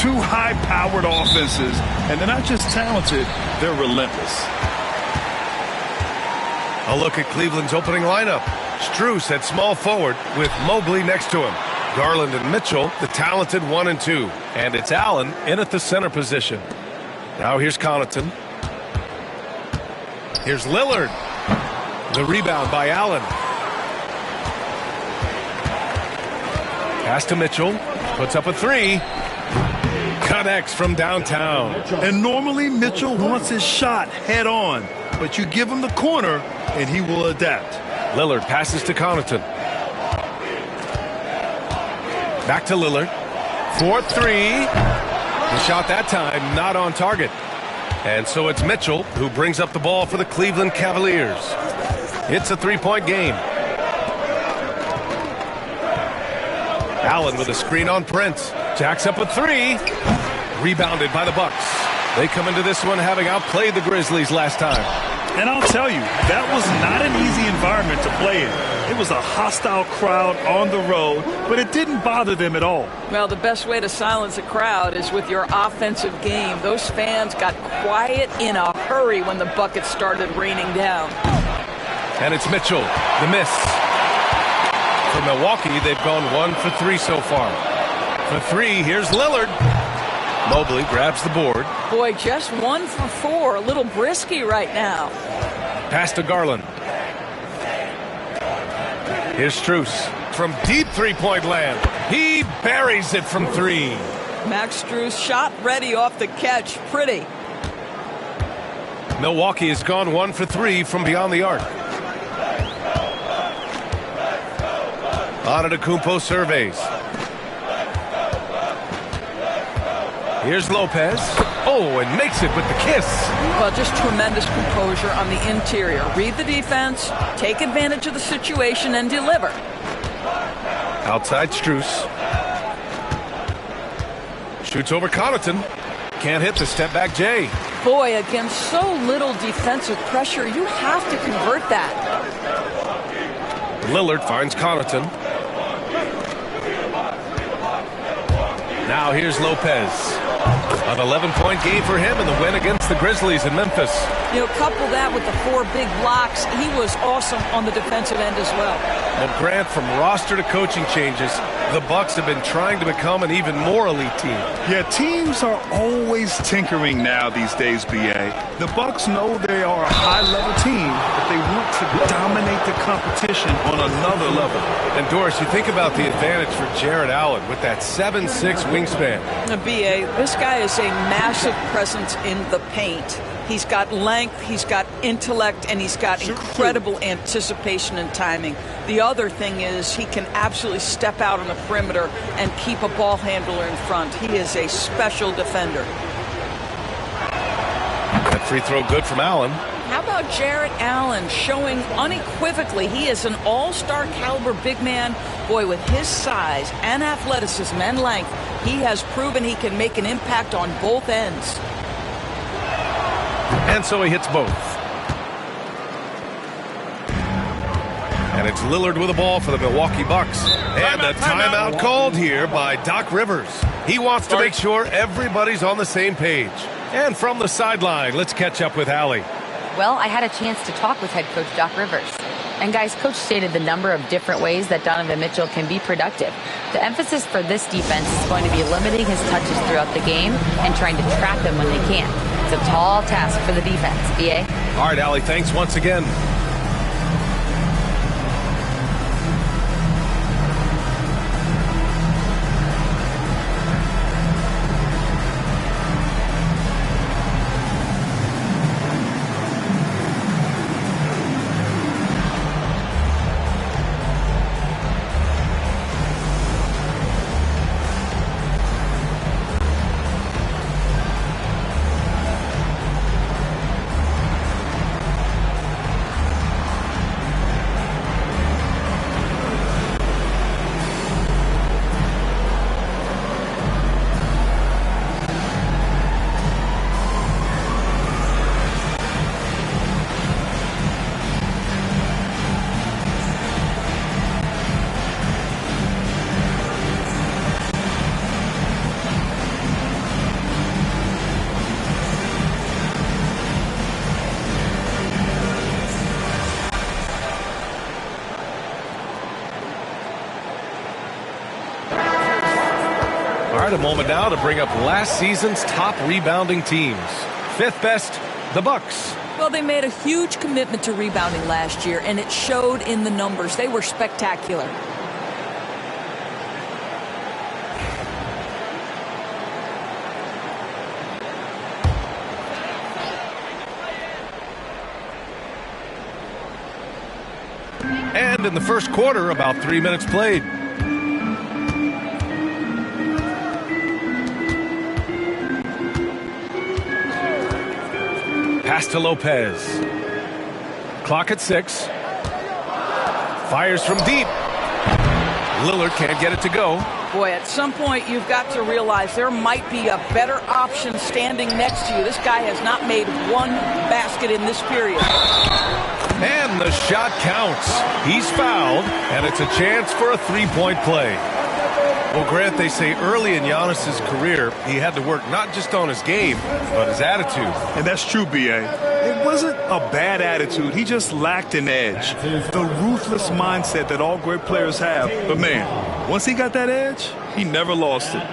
Two high-powered offenses, and they're not just talented, they're relentless. A look at Cleveland's opening lineup. Strus at small forward with Mobley next to him. Garland and Mitchell, the talented 1 and 2. And it's Allen in at the center position. Now here's Connaughton. Here's Lillard. The rebound by Allen. Pass to Mitchell. Puts up a three. Connects from downtown. And normally Mitchell wants his shot head on, but you give him the corner and he will adapt. Lillard passes to Connaughton. Back to Lillard. 4-3. The shot that time not on target. And so it's Mitchell who brings up the ball for the Cleveland Cavaliers. It's a three-point game. Allen with a screen on Prince. Jacks up a three. Rebounded by the Bucks. They come into this one having outplayed the Grizzlies last time. And I'll tell you, that was not an easy environment to play in. It was a hostile crowd on the road, but it didn't bother them at all. Well, the best way to silence a crowd is with your offensive game. Those fans got quiet in a hurry when the buckets started raining down. And it's Mitchell, the miss. For Milwaukee, they've gone 1 for 3 so far. For 3, here's Lillard. Mobley grabs the board. Boy, just 1 for 4. A little brisky right now. Pass to Garland. Here's Strus from deep three-point land. He buries it from 3. Max Strus shot ready off the catch. Pretty. Milwaukee has gone 1 for 3 from beyond the arc. Antetokounmpo surveys. Here's Lopez. Oh, and makes it with the kiss. Well, just tremendous composure on the interior. Read the defense, take advantage of the situation, and deliver. Outside Strus. Shoots over Connaughton. Can't hit the step-back J. Boy, against so little defensive pressure, you have to convert that. Lillard finds Connaughton. Now here's Lopez. An 11-point game for him in the win against the Grizzlies in Memphis. You know, couple that with the 4 big blocks. He was awesome on the defensive end as well. Well, Grant, from roster to coaching changes, the Bucks have been trying to become an even more elite team. Yeah, teams are always tinkering now these days, B.A. The Bucks know they are a high-level team, but they want to dominate the competition on another level. And Doris, you think about the advantage for Jarrett Allen with that 7'6" wingspan. B.A., this guy is a massive presence in the paint. He's got length, he's got intellect, and he's got incredible anticipation and timing. The other thing is he can absolutely step out on the perimeter and keep a ball handler in front. He is a special defender. That free throw good from Allen. How about Jarrett Allen showing unequivocally he is an all-star caliber big man. Boy, with his size and athleticism and length, he has proven he can make an impact on both ends. And so he hits both. And it's Lillard with the ball for the Milwaukee Bucks. And a timeout called here by Doc Rivers. He wants to make sure everybody's on the same page. And from the sideline, let's catch up with Allie. Well, I had a chance to talk with head coach Doc Rivers. And guys, coach stated the number of different ways that Donovan Mitchell can be productive. The emphasis for this defense is going to be limiting his touches throughout the game and trying to trap him when they can. It's a tall task for the defense, B.A. All right, Allie, thanks once again. right, a moment now to bring up last season's top rebounding teams. Fifth best, the Bucks. Well, they made a huge commitment to rebounding last year, and it showed in the numbers. They were spectacular. And in the first quarter, about 3 minutes played. Pass to Lopez. Clock at 6. Fires from deep. Lillard can't get it to go. Boy, at some point you've got to realize there might be a better option standing next to you. This guy has not made one basket in this period. And the shot counts. He's fouled, and it's a chance for a three-point play. Well, Grant, they say early in Giannis's career, he had to work not just on his game, but his attitude. And that's true, B.A. It wasn't a bad attitude. He just lacked an edge. The ruthless mindset that all great players have. But, man, once he got that edge, he never lost it.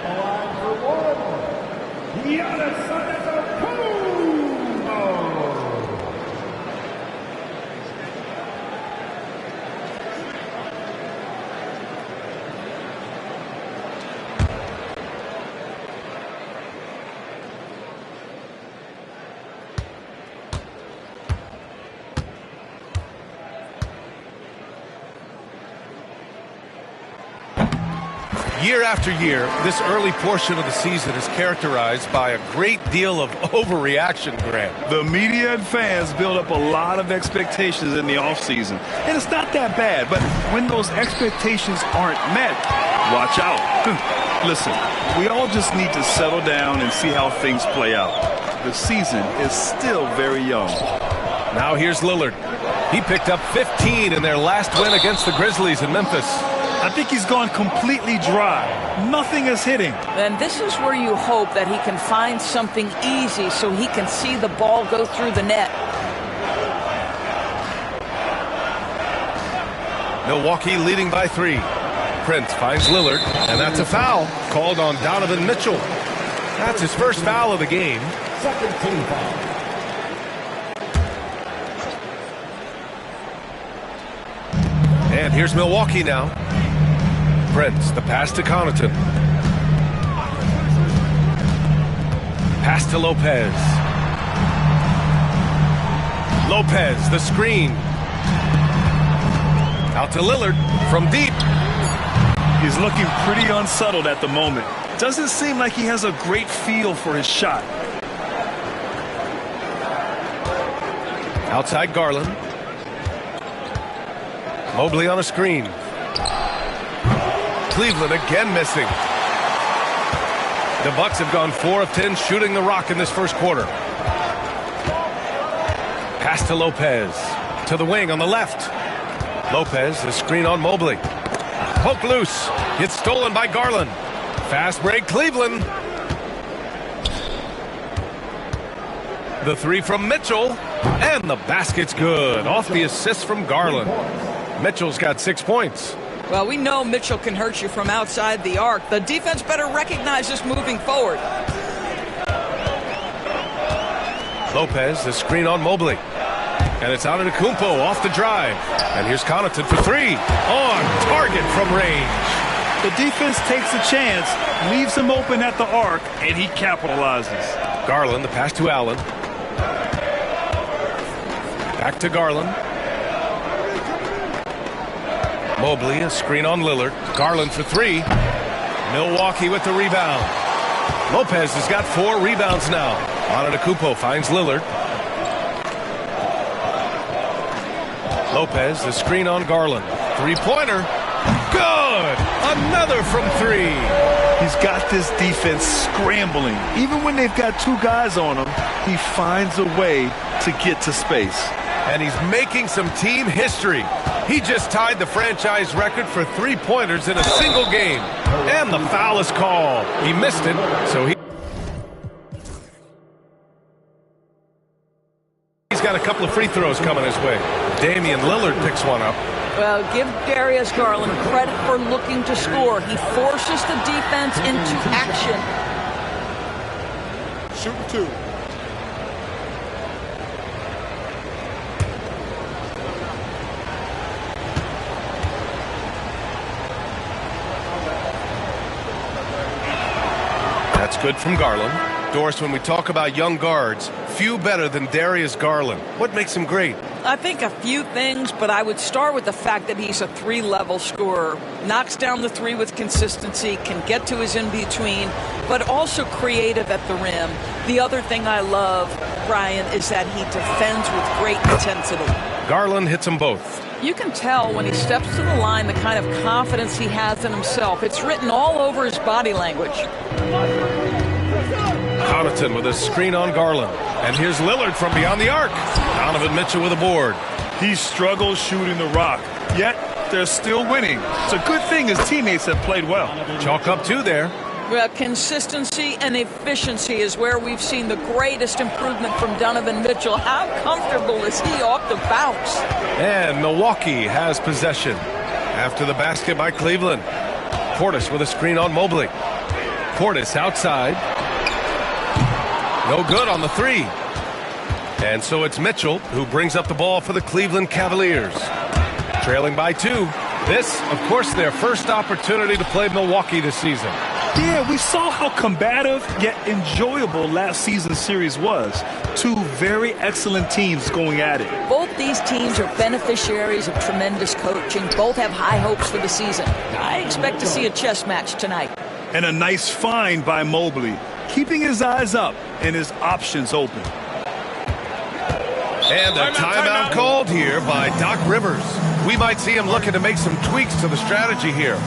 Year after year, this early portion of the season is characterized by a great deal of overreaction, Grant. The media and fans build up a lot of expectations in the offseason. And it's not that bad, but when those expectations aren't met, watch out. Listen, we all just need to settle down and see how things play out. The season is still very young. Now here's Lillard. He picked up 15 in their last win against the Grizzlies in Memphis. I think he's gone completely dry. Nothing is hitting. And this is where you hope that he can find something easy so he can see the ball go through the net. Milwaukee leading by 3. Prince finds Lillard, and that's a foul called on Donovan Mitchell. That's his first foul of the game. Second team foul. And here's Milwaukee now. Prince, the pass to Connaughton. Pass to Lopez. Lopez, the screen. Out to Lillard from deep. He's looking pretty unsettled at the moment. Doesn't seem like he has a great feel for his shot. Outside Garland. Mobley on a screen. Cleveland again missing. The Bucks have gone 4 of 10 shooting the rock in this first quarter. Pass to Lopez. To the wing on the left. Lopez, the screen on Mobley. Poke loose. It's stolen by Garland. Fast break, Cleveland. The three from Mitchell. And the basket's good. Off the assist from Garland. Mitchell's got 6 points. Well, we know Mitchell can hurt you from outside the arc. The defense better recognize this moving forward. Lopez, the screen on Mobley. And it's out of Antetokounmpo off the drive. And here's Connaughton for 3. On target from range. The defense takes a chance, leaves him open at the arc, and he capitalizes. Garland, the pass to Allen. Back to Garland. Mobley, a screen on Lillard. Garland for 3. Milwaukee with the rebound. Lopez has got 4 rebounds now. Antetokounmpo finds Lillard. Lopez, the screen on Garland. 3-pointer. Good! Another from 3. He's got this defense scrambling. Even when they've got 2 guys on him, he finds a way to get to space. And he's making some team history. He just tied the franchise record for 3-pointers in a single game. And the foul is called. He missed it, so he's got a couple of free throws coming his way. Damian Lillard picks one up. Well, give Darius Garland credit for looking to score. He forces the defense into action. Shooting 2. That's good from Garland. Doris, when we talk about young guards, few better than Darius Garland. What makes him great? I think a few things, but I would start with the fact that he's a 3-level scorer. Knocks down the 3 with consistency, can get to his in-between, but also creative at the rim. The other thing I love, Brian, is that he defends with great intensity. Garland hits them both. You can tell when he steps to the line the kind of confidence he has in himself. It's written all over his body language. Connaughton with a screen on Garland. And here's Lillard from beyond the arc. Donovan Mitchell with a board. He struggles shooting the rock, yet they're still winning. It's a good thing his teammates have played well. Chalk up 2 there. Well, consistency and efficiency is where we've seen the greatest improvement from Donovan Mitchell. How comfortable is he off the bounce? And Milwaukee has possession after the basket by Cleveland. Portis with a screen on Mobley. Portis outside. No good on the 3. And so it's Mitchell who brings up the ball for the Cleveland Cavaliers. Trailing by 2. This, of course, their first opportunity to play Milwaukee this season. Yeah, we saw how combative yet enjoyable last season's series was. 2 very excellent teams going at it. Both these teams are beneficiaries of tremendous coaching. Both have high hopes for the season. I expect to see a chess match tonight. And a nice find by Mobley, keeping his eyes up and his options open. And a timeout called here by Doc Rivers. We might see him looking to make some tweaks to the strategy here.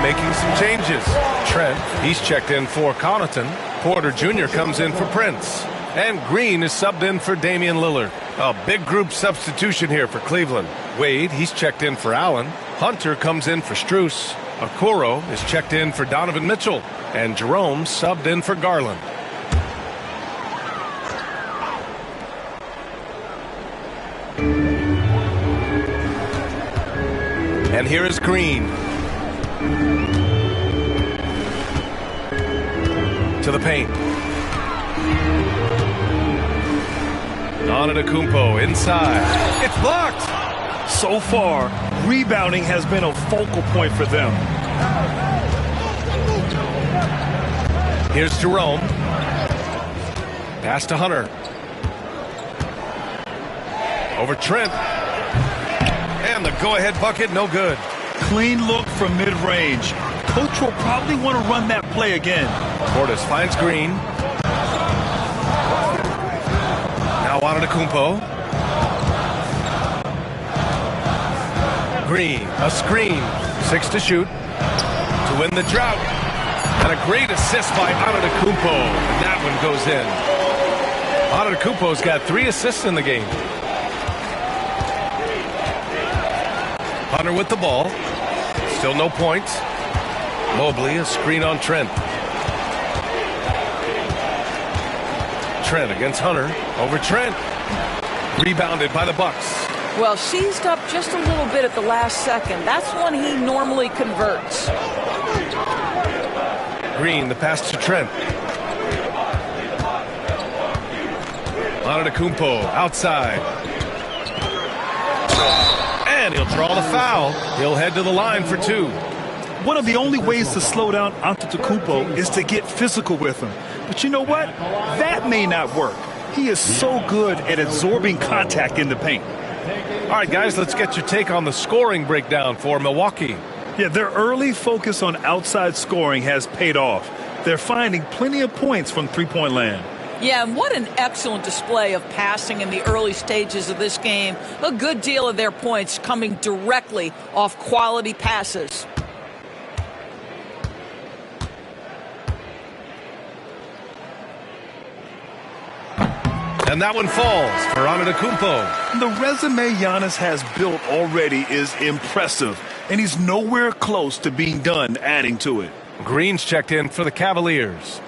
Making some changes. Trent, he's checked in for Connaughton. Porter Jr. comes in for Prince. And Green is subbed in for Damian Lillard. A big group substitution here for Cleveland. Wade, he's checked in for Allen. Hunter comes in for Strus. Okoro is checked in for Donovan Mitchell. And Jerome subbed in for Garland. And here is Green. To the paint. Antetokounmpo inside. It's blocked. So far, rebounding has been a focal point for them. Here's Jerome. Pass to Hunter. Over Trent. And the go-ahead bucket, no good. Clean look from mid-range. Coach will probably want to run that play again. Portis finds Green. Now Antetokounmpo. Green, a screen. 6 to shoot. To win the drought. And a great assist by Antetokounmpo. And that one goes in. Antetokounmpo's got 3 assists in the game. Hunter with the ball. Still no points. Mobley, a screen on Trent. Trent against Hunter. Over Trent. Rebounded by the Bucks. Well, seized up just a little bit at the last second. That's when he normally converts. Green, the pass to Trent. Antetokounmpo outside. And he'll draw the foul. He'll head to the line for two. One of the only ways to slow down Antetokounmpo is to get physical with him. But you know what? That may not work. He is so good at absorbing contact in the paint. All right, guys, let's get your take on the scoring breakdown for Milwaukee. Yeah, their early focus on outside scoring has paid off. They're finding plenty of points from three-point land. Yeah, and what an excellent display of passing in the early stages of this game. A good deal of their points coming directly off quality passes. And that one falls for Antetokounmpo. The resume Giannis has built already is impressive, and he's nowhere close to being done adding to it. Green's checked in for the Cavaliers.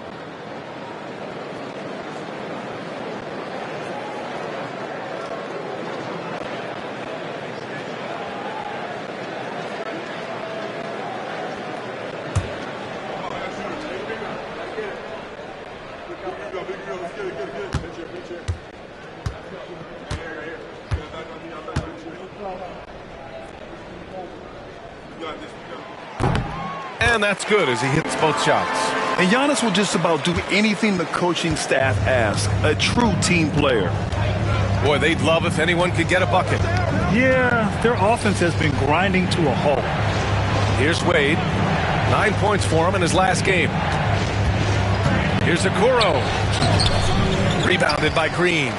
And that's good as he hits both shots. And Giannis will just about do anything the coaching staff asks. A true team player. Boy, they'd love if anyone could get a bucket. Yeah, their offense has been grinding to a halt. Here's Wade. 9 points for him in his last game. Here's Okoro. Rebounded by Green.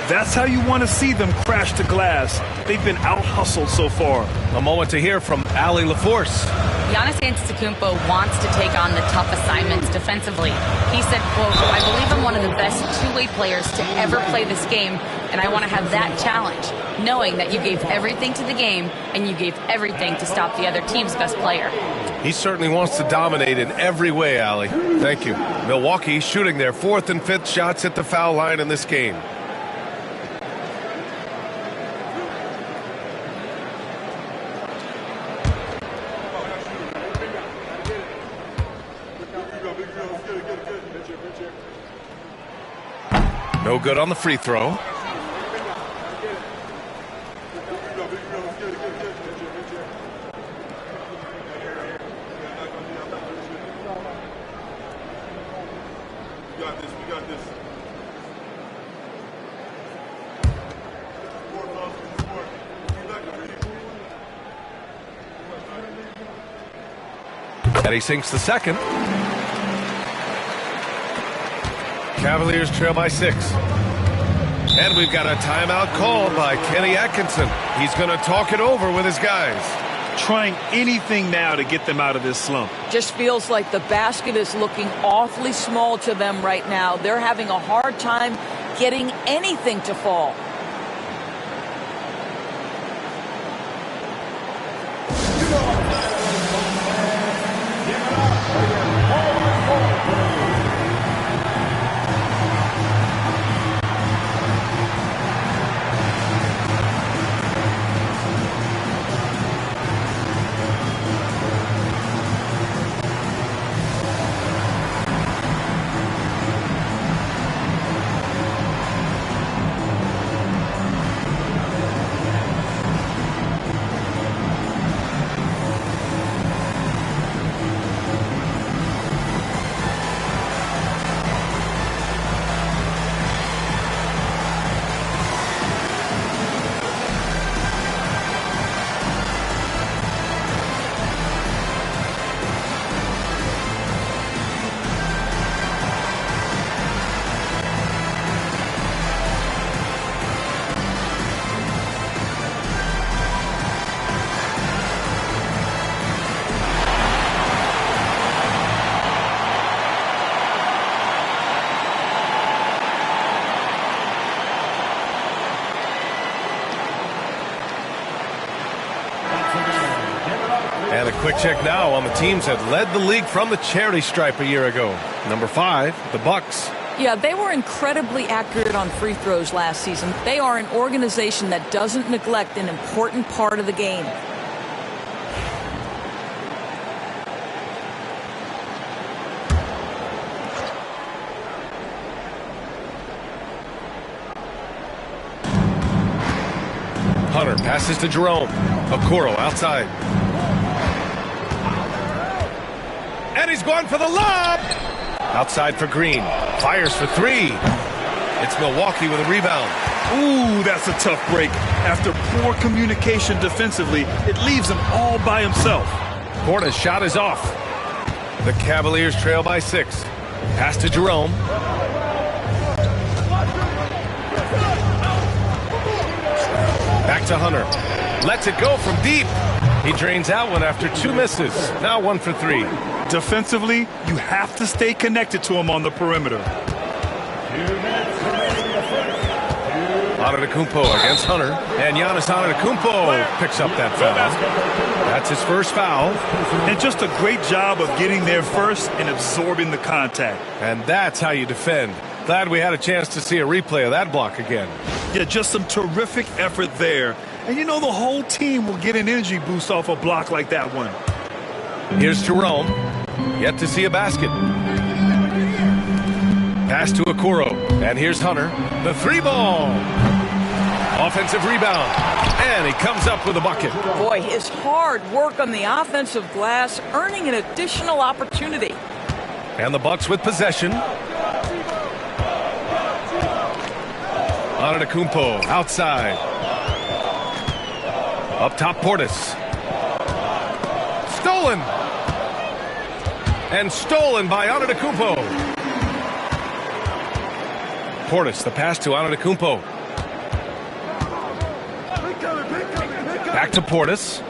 That's how you want to see them crash the glass. They've been out-hustled so far. A moment to hear from Allie LaForce. Giannis Antetokounmpo wants to take on the tough assignments defensively. He said, quote, "I believe I'm one of the best two-way players to ever play this game, and I want to have that challenge, knowing that you gave everything to the game and you gave everything to stop the other team's best player." He certainly wants to dominate in every way, Allie. Thank you. Milwaukee shooting their 4th and 5th shots at the foul line in this game. No good on the free throw. And he sinks the second. Cavaliers trail by 6. And we've got a timeout called by Kenny Atkinson. He's going to talk it over with his guys. Trying anything now to get them out of this slump. Just feels like the basket is looking awfully small to them right now. They're having a hard time getting anything to fall. And a quick check now on the teams that led the league from the charity stripe a year ago. Number 5, the Bucks. Yeah, they were incredibly accurate on free throws last season. They are an organization that doesn't neglect an important part of the game. Hunter passes to Jerome. Okoro outside. And he's going for the lob. Outside for Green. Fires for 3. It's Milwaukee with a rebound. Ooh, that's a tough break. After poor communication defensively, it leaves him all by himself. Porter's shot is off. The Cavaliers trail by 6. Pass to Jerome. Back to Hunter. Lets it go from deep. He drains out one after 2 misses. Now 1 for 3. Defensively, you have to stay connected to him on the perimeter. Antetokounmpo against Hunter. And Giannis Antetokounmpo picks up that foul. That's his first foul. And just a great job of getting there first and absorbing the contact. And that's how you defend. Glad we had a chance to see a replay of that block again. Yeah, just some terrific effort there. And you know the whole team will get an energy boost off a block like that one. Here's Jerome. Yet to see a basket. Pass to Okoro. And here's Hunter. The 3-ball. Offensive rebound. And he comes up with a bucket. Boy, his hard work on the offensive glass, earning an additional opportunity. And the Bucks with possession. Antetokounmpo outside. Up top, Portis. Stolen. And stolen by Antetokounmpo. Portis, the pass to Antetokounmpo. Back to Portis.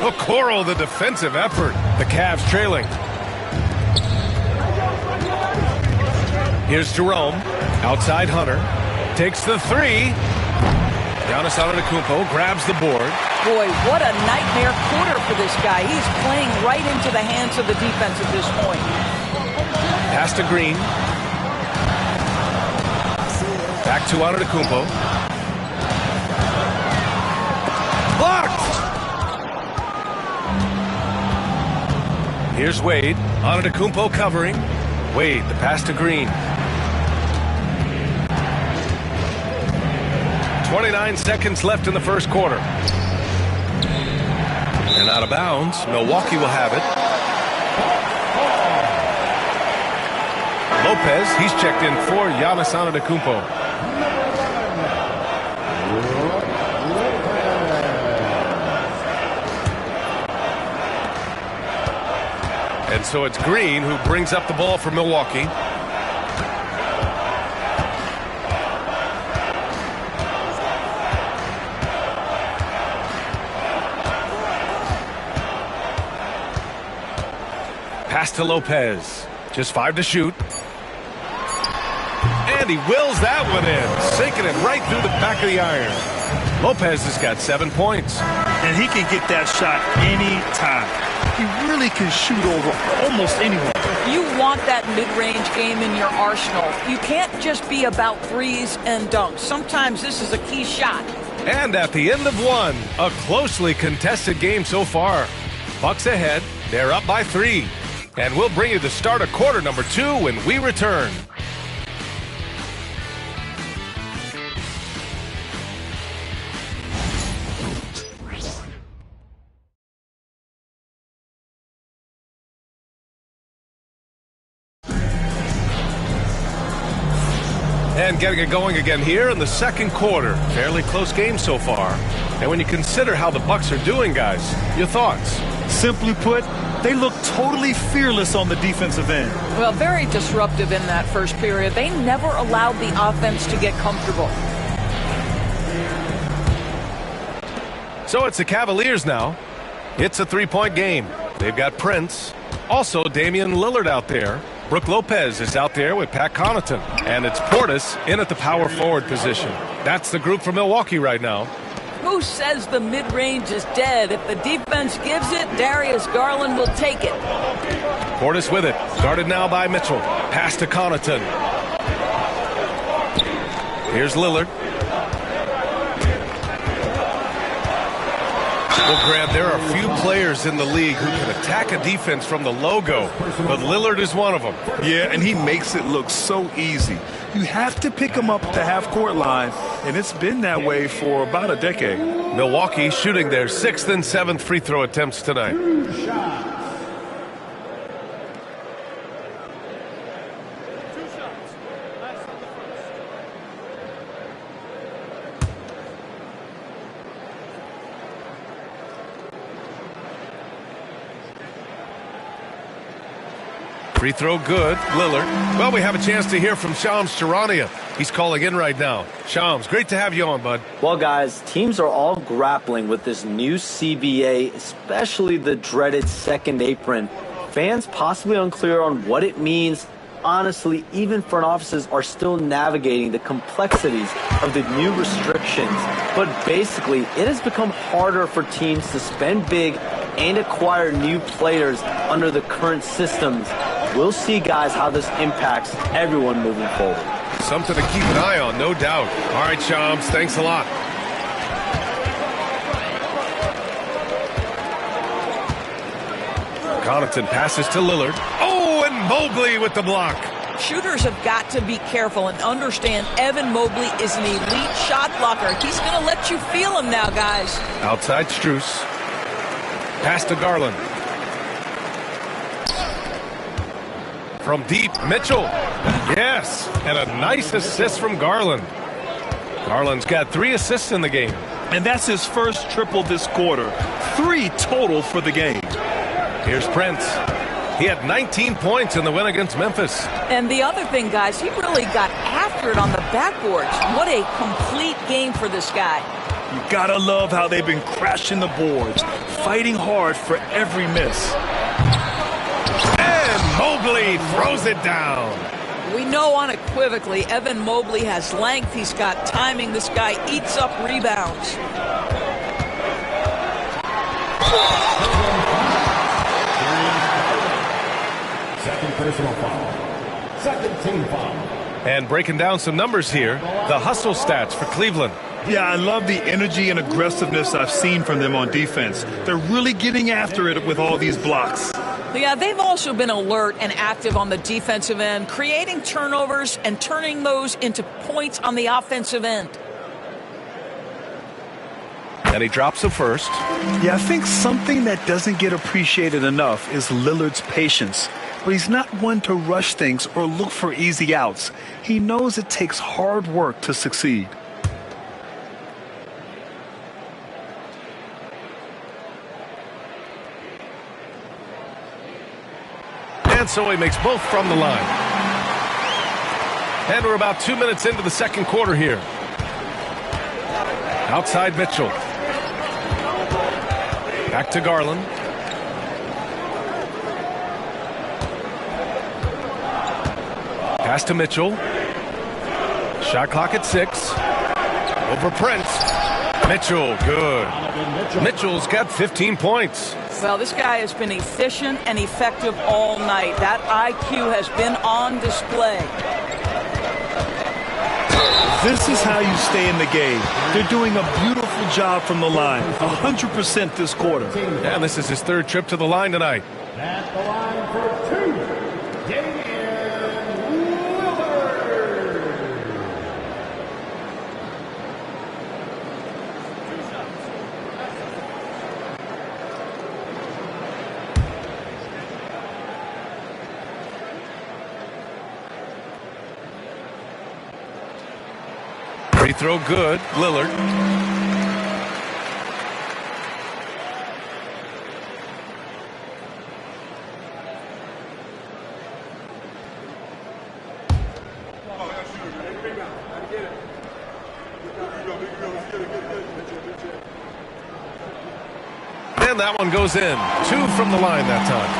Okoro, the defensive effort. The Cavs trailing. Here's Jerome. Outside Hunter. Takes the 3. Giannis Antetokounmpo grabs the board. Boy, what a nightmare quarter for this guy. He's playing right into the hands of the defense at this point. Pass to Green. Back to Antetokounmpo. Blocked! Here's Wade. Antetokounmpo covering. Wade, the pass to Green. 29 seconds left in the first quarter. And out of bounds. Milwaukee will have it. Lopez, he's checked in for Giannis Antetokounmpo. And so it's Green who brings up the ball for Milwaukee. Pass to Lopez. Just 5 to shoot. And he wills that one in, sinking it right through the back of the iron. Lopez has got 7 points. And he can get that shot anytime. He really can shoot over almost anyone. You want that mid-range game in your arsenal. You can't just be about threes and dunks. Sometimes this is a key shot. And at the end of 1, a closely contested game so far. Bucks ahead. They're up by 3. And we'll bring you the start of quarter number 2 when we return. And getting it going again here in the second quarter. Fairly close game so far. And when you consider how the Bucks are doing, guys, your thoughts? Simply put, they look totally fearless on the defensive end. Well, very disruptive in that first period. They never allowed the offense to get comfortable. So it's the Cavaliers now. It's a 3-point game. They've got Prince. Also Damian Lillard out there. Brook Lopez is out there with Pat Connaughton. And it's Portis in at the power forward position. That's the group for Milwaukee right now. Who says the mid-range is dead? If the defense gives it, Darius Garland will take it. Portis with it. Guarded now by Mitchell. Pass to Connaughton. Here's Lillard. Well, Grant, there are a few players in the league who can attack a defense from the logo, but Lillard is one of them. Yeah, and he makes it look so easy. You have to pick him up at the half-court line, and it's been that way for about a decade. Milwaukee shooting their 6th and 7th free throw attempts tonight. Free throw good. Lillard. Well, we have a chance to hear from Shams Charania. He's calling in right now. Shams, great to have you on, bud. Well, guys, teams are all grappling with this new CBA, especially the dreaded second apron. Fans possibly unclear on what it means. Honestly, even front offices are still navigating the complexities of the new restrictions. But basically, it has become harder for teams to spend big and acquire new players under the current systems. We'll see, guys, how this impacts everyone moving forward. Something to keep an eye on, no doubt. All right, Shams, thanks a lot. Connaughton passes to Lillard. Oh, and Mobley with the block. Shooters have got to be careful and understand Evan Mobley is an elite shot blocker. He's going to let you feel him now, guys. Outside Strus. Pass to Garland. From deep, Mitchell. Yes, and a nice assist from Garland. Garland's got 3 assists in the game. And that's his first triple this quarter. 3 total for the game. Here's Prince. He had 19 points in the win against Memphis. And the other thing, guys, he really got after it on the backboards. What a complete game for this guy. You gotta love how they've been crashing the boards, fighting hard for every miss. And Mobley throws it down. We know unequivocally Evan Mobley has length. He's got timing. This guy eats up rebounds. Second personal foul. Second team foul. And breaking down some numbers here, the hustle stats for Cleveland. Yeah, I love the energy and aggressiveness I've seen from them on defense. They're really getting after it with all these blocks. Yeah, they've also been alert and active on the defensive end, creating turnovers and turning those into points on the offensive end. And he drops the first. Yeah, I think something that doesn't get appreciated enough is Lillard's patience. But he's not one to rush things or look for easy outs. He knows it takes hard work to succeed. And so he makes both from the line. And we're about 2 minutes into the second quarter here. Outside Mitchell. Back to Garland. Pass to Mitchell. Shot clock at 6. Over Prince. Mitchell, good. Mitchell's got 15 points. Well, this guy has been efficient and effective all night. That IQ has been on display. This is how you stay in the game. They're doing a beautiful job from the line. 100% this quarter. And this is his 3rd trip to the line tonight. At the line for 2, Damian Lillard. Free throw good. Lillard. And that one goes in. 2 from the line that time.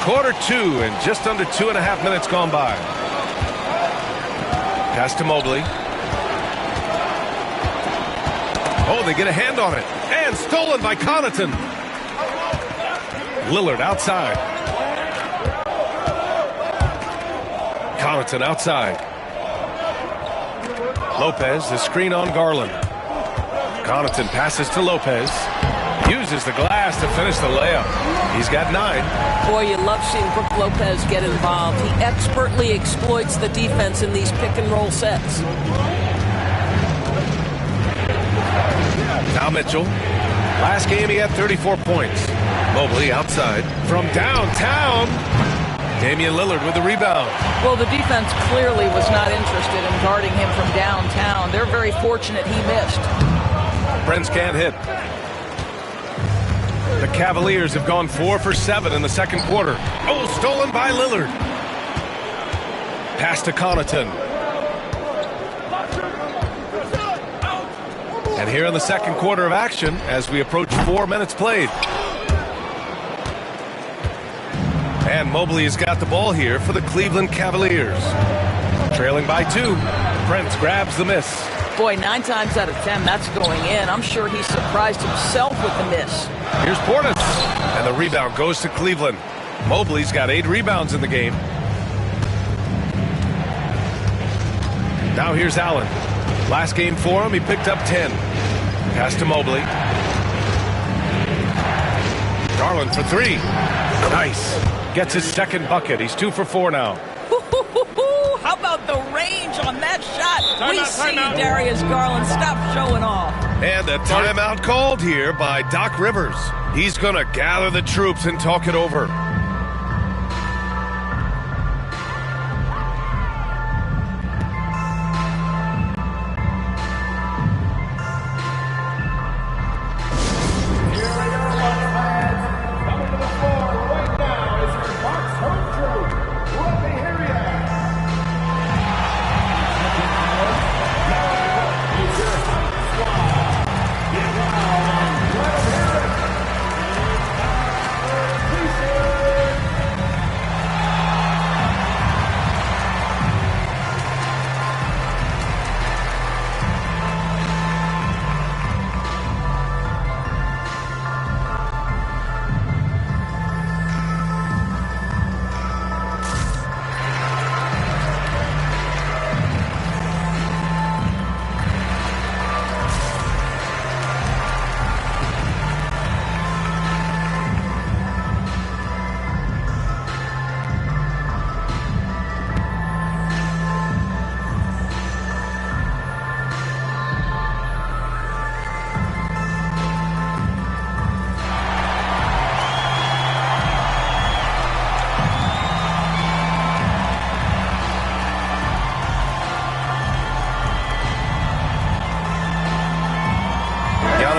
Quarter 2 and just under 2.5 minutes gone by. Pass to Mobley. Oh, they get a hand on it. And stolen by Connaughton. Lillard outside. Connaughton outside. Lopez, the screen on Garland. Connaughton passes to Lopez. Uses the glass to finish the layup. He's got 9. Boy, you love seeing Brook Lopez get involved. He expertly exploits the defense in these pick-and-roll sets. Now Mitchell. Last game he had 34 points. Mobley outside. From downtown, Damian Lillard with the rebound. Well, the defense clearly was not interested in guarding him from downtown. They're very fortunate he missed. Prince can't hit. The Cavaliers have gone 4 for 7 in the second quarter. Oh, stolen by Lillard. Pass to Connaughton. And here in the second quarter of action, as we approach 4 minutes played. And Mobley has got the ball here for the Cleveland Cavaliers. Trailing by 2. Prince grabs the miss. Boy, 9 times out of 10, that's going in. I'm sure he surprised himself with the miss. Here's Portis. And the rebound goes to Cleveland. Mobley's got 8 rebounds in the game. Now here's Allen. Last game for him, he picked up 10. Pass to Mobley. Garland for 3. Nice. Gets his second bucket. He's 2 for 4 now. How about the range on that shot? We see Darius Garland. Stop showing off. And a timeout called here by Doc Rivers. He's going to gather the troops and talk it over.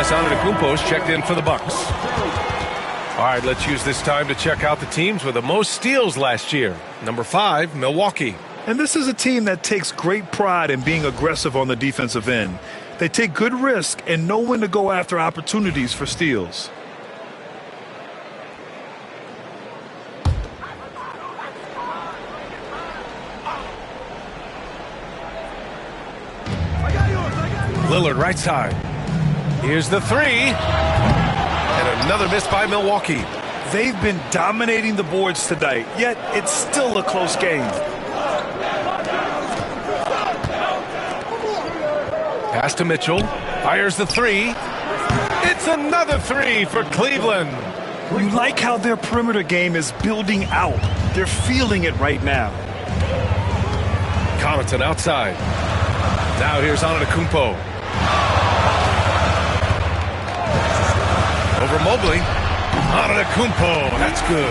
Antetokounmpo's checked in for the Bucks. All right, let's use this time to check out the teams with the most steals last year. Number 5, Milwaukee. And this is a team that takes great pride in being aggressive on the defensive end. They take good risk and know when to go after opportunities for steals. Lillard right side. Here's the 3. And another miss by Milwaukee. They've been dominating the boards tonight, yet it's still a close game. Pass to Mitchell. Fires the 3. It's another 3 for Cleveland. You like how their perimeter game is building out. They're feeling it right now. Connaughton outside. Now here's Antetokounmpo. Over Mobley. Antetokounmpo. That's good.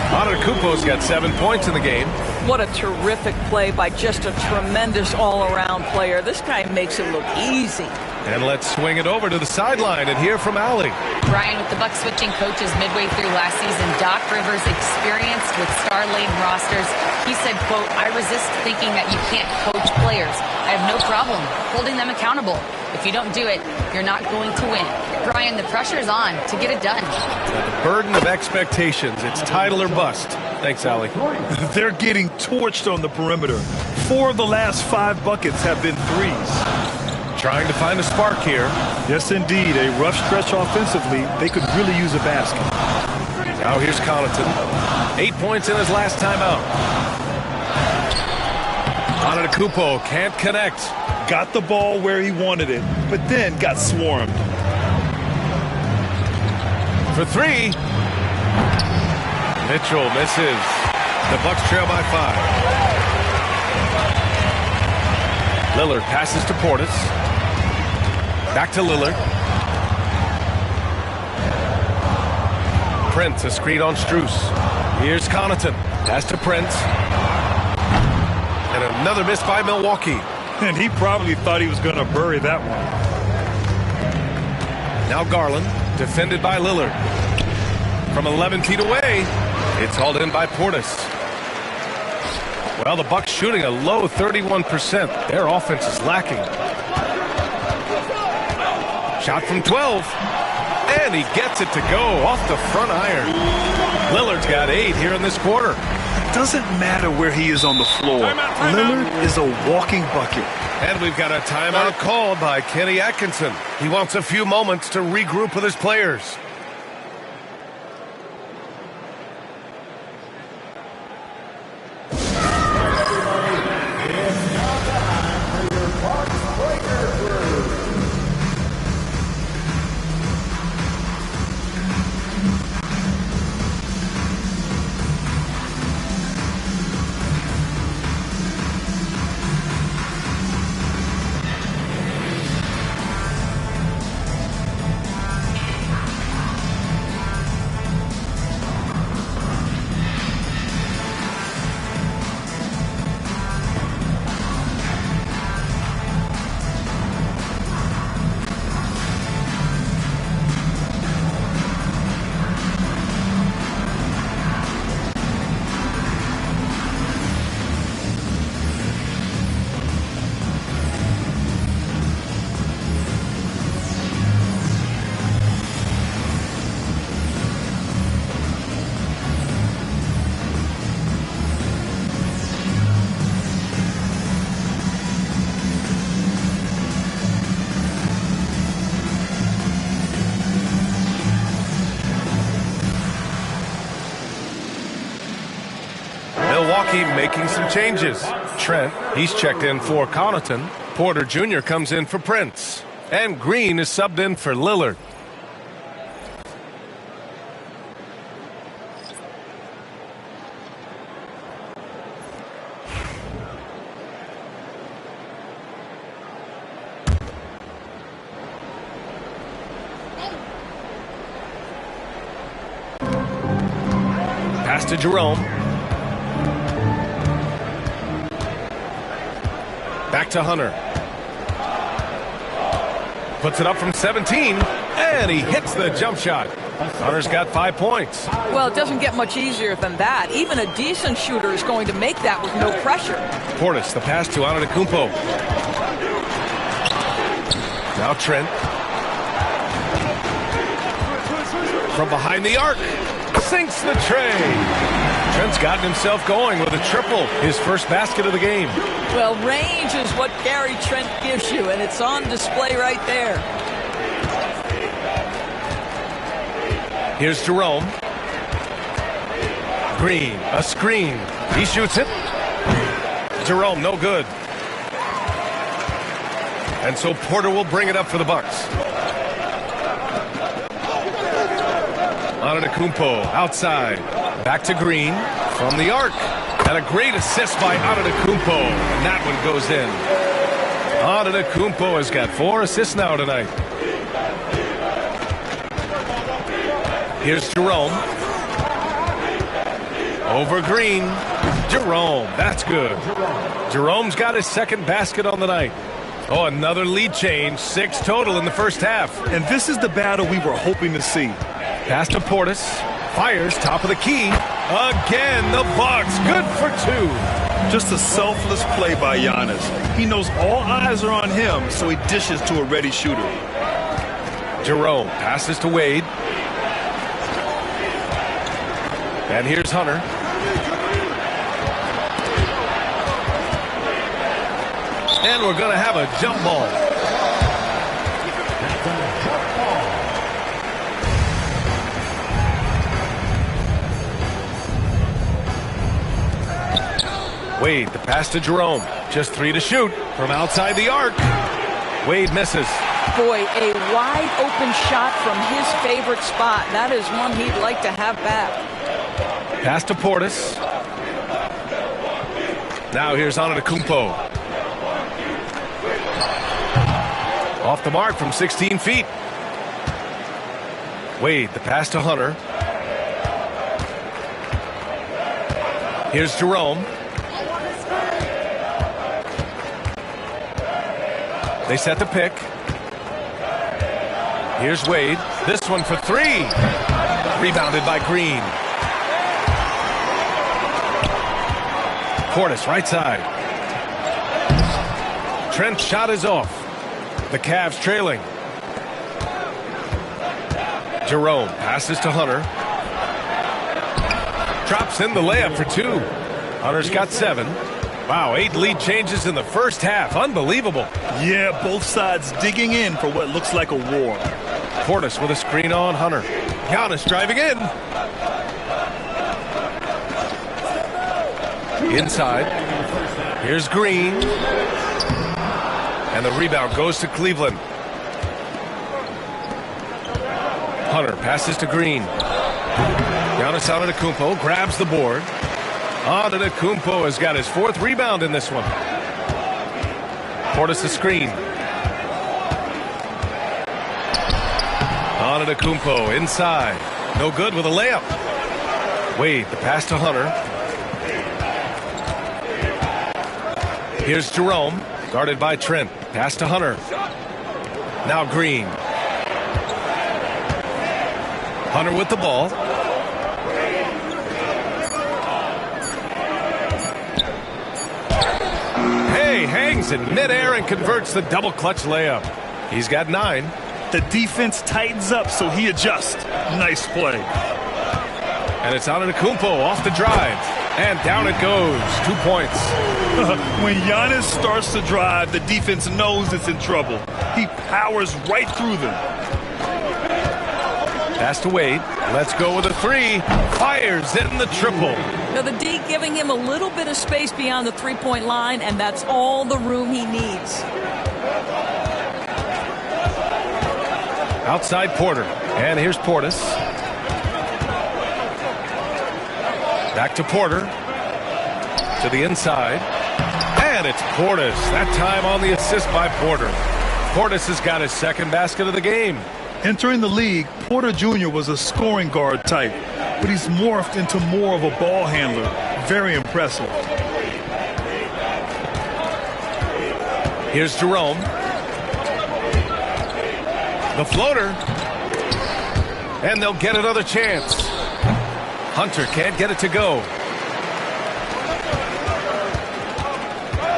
Antetokounmpo's got 7 points in the game. What a terrific play by just a tremendous all-around player. This guy makes it look easy. And let's swing it over to the sideline and hear from Allie. Brian, with the Bucks switching coaches midway through last season, Doc Rivers, experienced with star-laden rosters, he said, quote, "I resist thinking that you can't coach players. I have no problem holding them accountable. If you don't do it, you're not going to win." Brian, the pressure's on to get it done. The burden of expectations. It's title or bust. Thanks, Allie. They're getting torched on the perimeter. 4 of the last 5 buckets have been threes. Trying to find a spark here. Yes, indeed. A rough stretch offensively. They could really use a basket. Now here's Connaughton. 8 points in his last timeout. Antetokounmpo can't connect. Got the ball where he wanted it, but then got swarmed. For three. Mitchell misses. The Bucks trail by 5. Lillard passes to Portis. Back to Lillard. Prince, a screen on Strus. Here's Connaughton. Pass to Prince. And another miss by Milwaukee. And he probably thought he was going to bury that one. Now Garland, defended by Lillard. From 11 feet away, it's hauled in by Portis. Well, the Bucks shooting a low 31%. Their offense is lacking. Shot from 12. And he gets it to go off the front iron. Lillard's got 8 here in this quarter. It doesn't matter where he is on the floor. Lillard is a walking bucket. And we've got a timeout called by Kenny Atkinson. He wants a few moments to regroup with his players. Milwaukee making some changes. Trent, he's checked in for Connaughton. Porter Jr. comes in for Prince. And Green is subbed in for Lillard. Pass to Jerome. Back to Hunter. Puts it up from 17, and he hits the jump shot. Hunter's got 5 points. Well, it doesn't get much easier than that. Even a decent shooter is going to make that with no pressure. Portis, the pass to Antetokounmpo. Now Trent. From behind the arc. Sinks the tray. Trent's gotten himself going with a triple, his first basket of the game. Well, range is what Gary Trent gives you, and it's on display right there. Here's Jerome. Green, a screen. He shoots it. Jerome, no good. And so Porter will bring it up for the Bucks. Antetokounmpo outside. Back to Green from the arc. And a great assist by Antetokounmpo. And that one goes in. Antetokounmpo has got 4 assists now tonight. Here's Jerome. Over Green. Jerome, that's good. Jerome's got his second basket on the night. Oh, another lead change. 6 total in the first half. And this is the battle we were hoping to see. Pass to Portis. Fires top of the key. Again, the Bucks. Good for 2. Just a selfless play by Giannis. He knows all eyes are on him, so he dishes to a ready shooter. Jerome passes to Wade. And here's Hunter. And we're going to have a jump ball. Wade, the pass to Jerome. Just 3 to shoot from outside the arc. Wade misses. Boy, a wide open shot from his favorite spot. That is one he'd like to have back. Pass to Portis. Now here's Antetokounmpo. Off the mark from 16 feet. Wade, the pass to Hunter. Here's Jerome. They set the pick. Here's Wade. This one for 3. Rebounded by Green. Portis, right side. Trent's shot is off. The Cavs trailing. Jerome passes to Hunter. Drops in the layup for 2. Hunter's got 7. Wow, 8 lead changes in the first half. Unbelievable. Yeah, both sides digging in for what looks like a war. Portis with a screen on Hunter. Giannis driving in. Inside. Here's Green. And the rebound goes to Cleveland. Hunter passes to Green. Giannis Antetokounmpo grabs the board. Antetokounmpo has got his 4th rebound in this one. Portis the screen. Antetokounmpo inside. No good with a layup. Wade, the pass to Hunter. Here's Jerome, guarded by Trent. Pass to Hunter. Now Green. Hunter with the ball. Hey, hangs in midair and converts the double clutch layup. He's got 9. The defense tightens up, so he adjusts. Nice play. And it's Antetokounmpo off the drive. And down it goes. 2 points. When Giannis starts to drive, the defense knows it's in trouble. He powers right through them. Pass to Wade. Let's go with a 3. Fires in the triple. Now the D giving him a little bit of space beyond the three-point line, and that's all the room he needs. Outside Porter. And here's Portis. Back to Porter. To the inside. And it's Portis. That time on the assist by Porter. Portis has got his 2nd basket of the game. Entering the league, Porter Jr. was a scoring guard type, but he's morphed into more of a ball handler. Very impressive. Here's Jerome. The floater. And they'll get another chance. Hunter can't get it to go.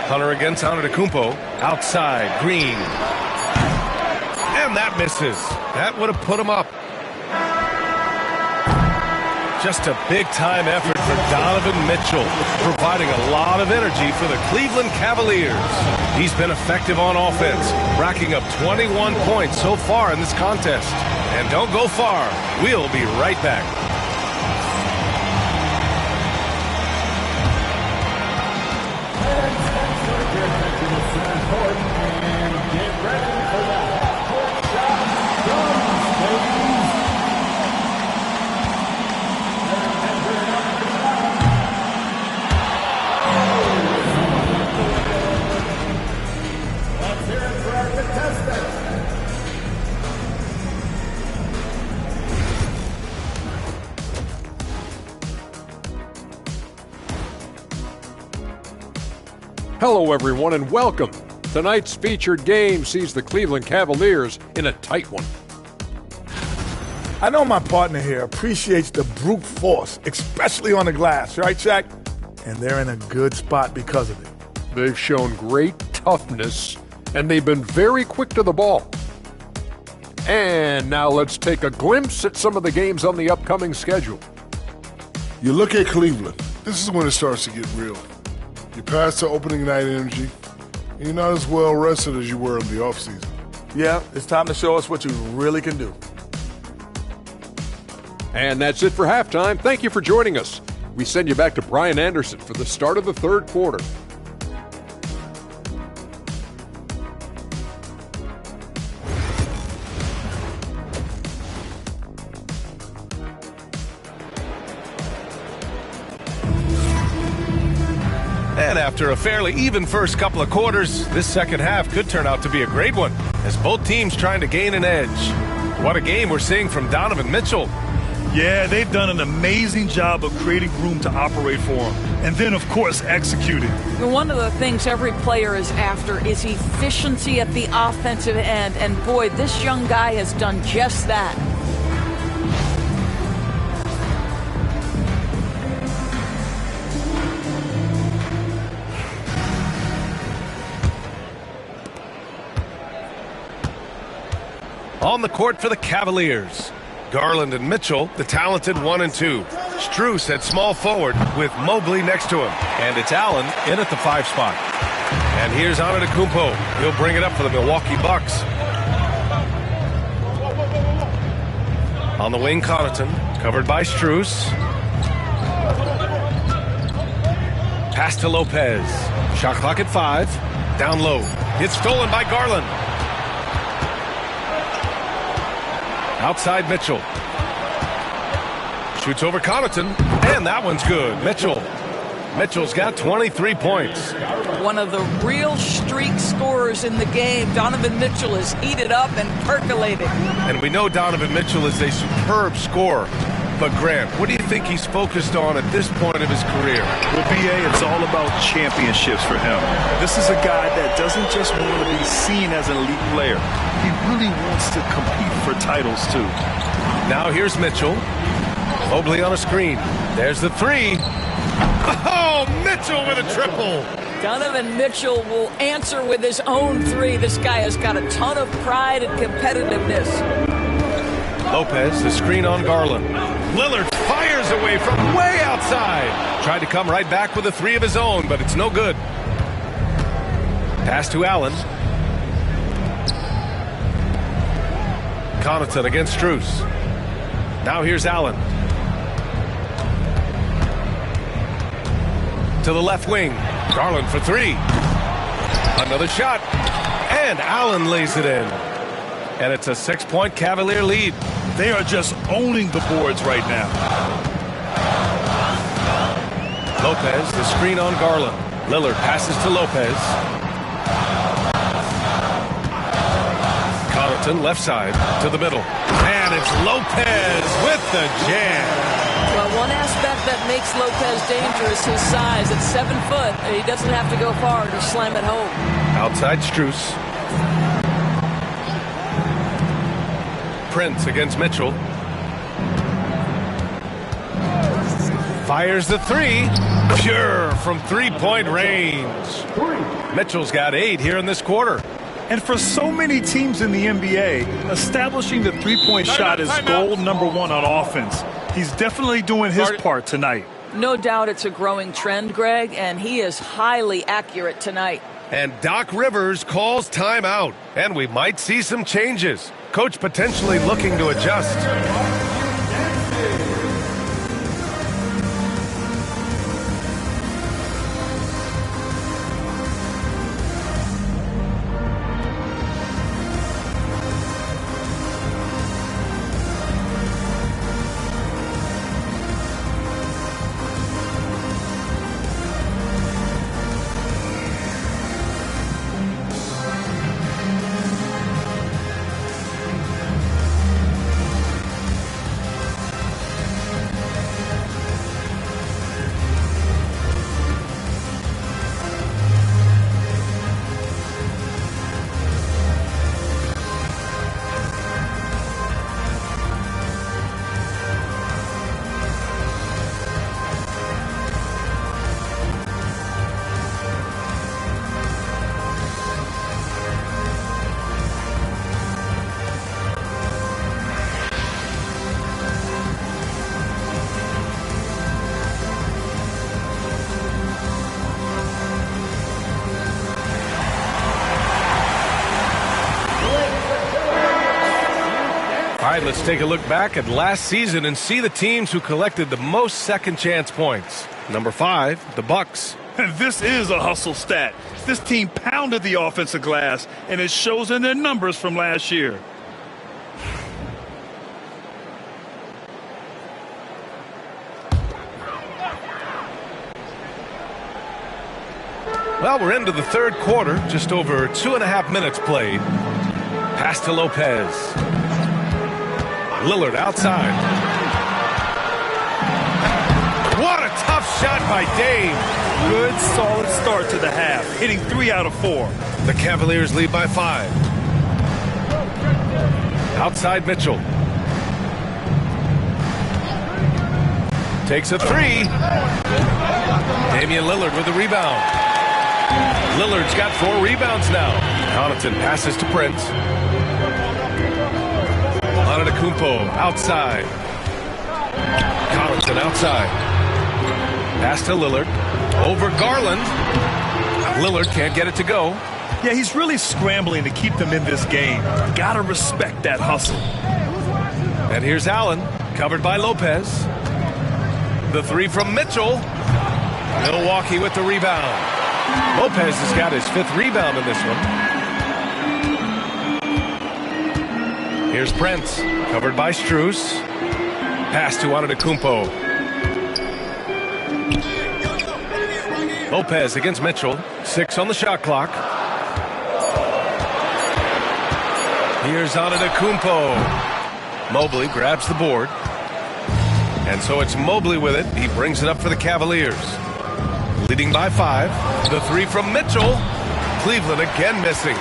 Hunter against Antetokounmpo. Outside, Green. And that misses. That would have put him up. Just a big-time effort for Donovan Mitchell, providing a lot of energy for the Cleveland Cavaliers. He's been effective on offense, racking up 21 points so far in this contest. And don't go far. We'll be right back. Hello, everyone, and welcome. Tonight's featured game sees the Cleveland Cavaliers in a tight one. I know my partner here appreciates the brute force, especially on the glass, right, Shaq? And they're in a good spot because of it. They've shown great toughness, and they've been very quick to the ball. And now let's take a glimpse at some of the games on the upcoming schedule. You look at Cleveland. This is when it starts to get real. You're past the opening night energy, and you're not as well rested as you were in the offseason. Yeah, it's time to show us what you really can do. And that's it for halftime. Thank you for joining us. We send you back to Brian Anderson for the start of the third quarter. And after a fairly even first couple of quarters, this second half could turn out to be a great one, as both teams trying to gain an edge. What a game we're seeing from Donovan Mitchell. Yeah, they've done an amazing job of creating room to operate for him. And then, of course, executing. One of the things every player is after is efficiency at the offensive end. And boy, this young guy has done just that. On the court for the Cavaliers, Garland and Mitchell, the talented 1 and 2. Strus at small forward with Mobley next to him. And it's Allen in at the 5 spot. And here's Antetokounmpo. He'll bring it up for the Milwaukee Bucks. On the wing, Connaughton, covered by Strus. Pass to Lopez. Shot clock at 5. Down low. It's stolen by Garland. Outside Mitchell. Shoots over Connaughton, and that one's good. Mitchell's got 23 points. One of the real streak scorers in the game. Donovan Mitchell is heated up and percolating. And we know Donovan Mitchell is a superb scorer. But Grant, what do you think he's focused on at this point of his career? Well, BA, it's all about championships for him. This is a guy that doesn't just want to be seen as an elite player. He really wants to compete for titles, too. Now here's Mitchell. Mobley on a screen. There's the 3. Oh, Mitchell with a triple. Donovan Mitchell will answer with his own 3. This guy has got a ton of pride and competitiveness. Lopez, the screen on Garland. Lillard fires away from way outside. Tried to come right back with a 3 of his own, but it's no good. Pass to Allen. Connaughton against Strus. Now here's Allen. To the left wing. Garland for 3. Another shot. And Allen lays it in. And it's a 6-point Cavalier lead. They are just owning the boards right now. Lopez, the screen on Garland. Lillard passes to Lopez. Connaughton, left side, to the middle. And it's Lopez with the jam. Well, one aspect that makes Lopez dangerous, his size. At 7 foot, he doesn't have to go far to slam it home. Outside Strus. Prince against Mitchell. Fires the 3. Pure from 3-point range. Mitchell's got 8 here in this quarter. And for so many teams in the NBA, establishing the three-point shot is goal number 1 on offense. He's definitely doing his part tonight. No doubt it's a growing trend, Greg, and he is highly accurate tonight. And Doc Rivers calls timeout, and we might see some changes. Coach potentially looking to adjust. right, let's take a look back at last season and see the teams who collected the most second chance points. Number 5, the Bucks. And this is a hustle stat. This team pounded the offensive glass, and it shows in their numbers from last year. Well, we're into the third quarter, just over 2.5 minutes played. Pass to Lopez. Lillard outside. What a tough shot by Dame. Good, solid start to the half, hitting 3 out of 4. The Cavaliers lead by 5. Outside Mitchell. Takes a 3. Damian Lillard with the rebound. Lillard's got 4 rebounds now. Connaughton passes to Prince. Antetokounmpo outside. Connaughton outside. Pass to Lillard. Over Garland. Lillard can't get it to go. Yeah, he's really scrambling to keep them in this game. Gotta respect that hustle. And here's Allen, covered by Lopez. The 3 from Mitchell. Milwaukee with the rebound. Lopez has got his 5th rebound in this one. Here's Prince, covered by Strus. Pass to Antetokounmpo. Lopez against Mitchell. 6 on the shot clock. Here's Antetokounmpo. Mobley grabs the board. And so it's Mobley with it. He brings it up for the Cavaliers. Leading by 5. The 3 from Mitchell. Cleveland again missing.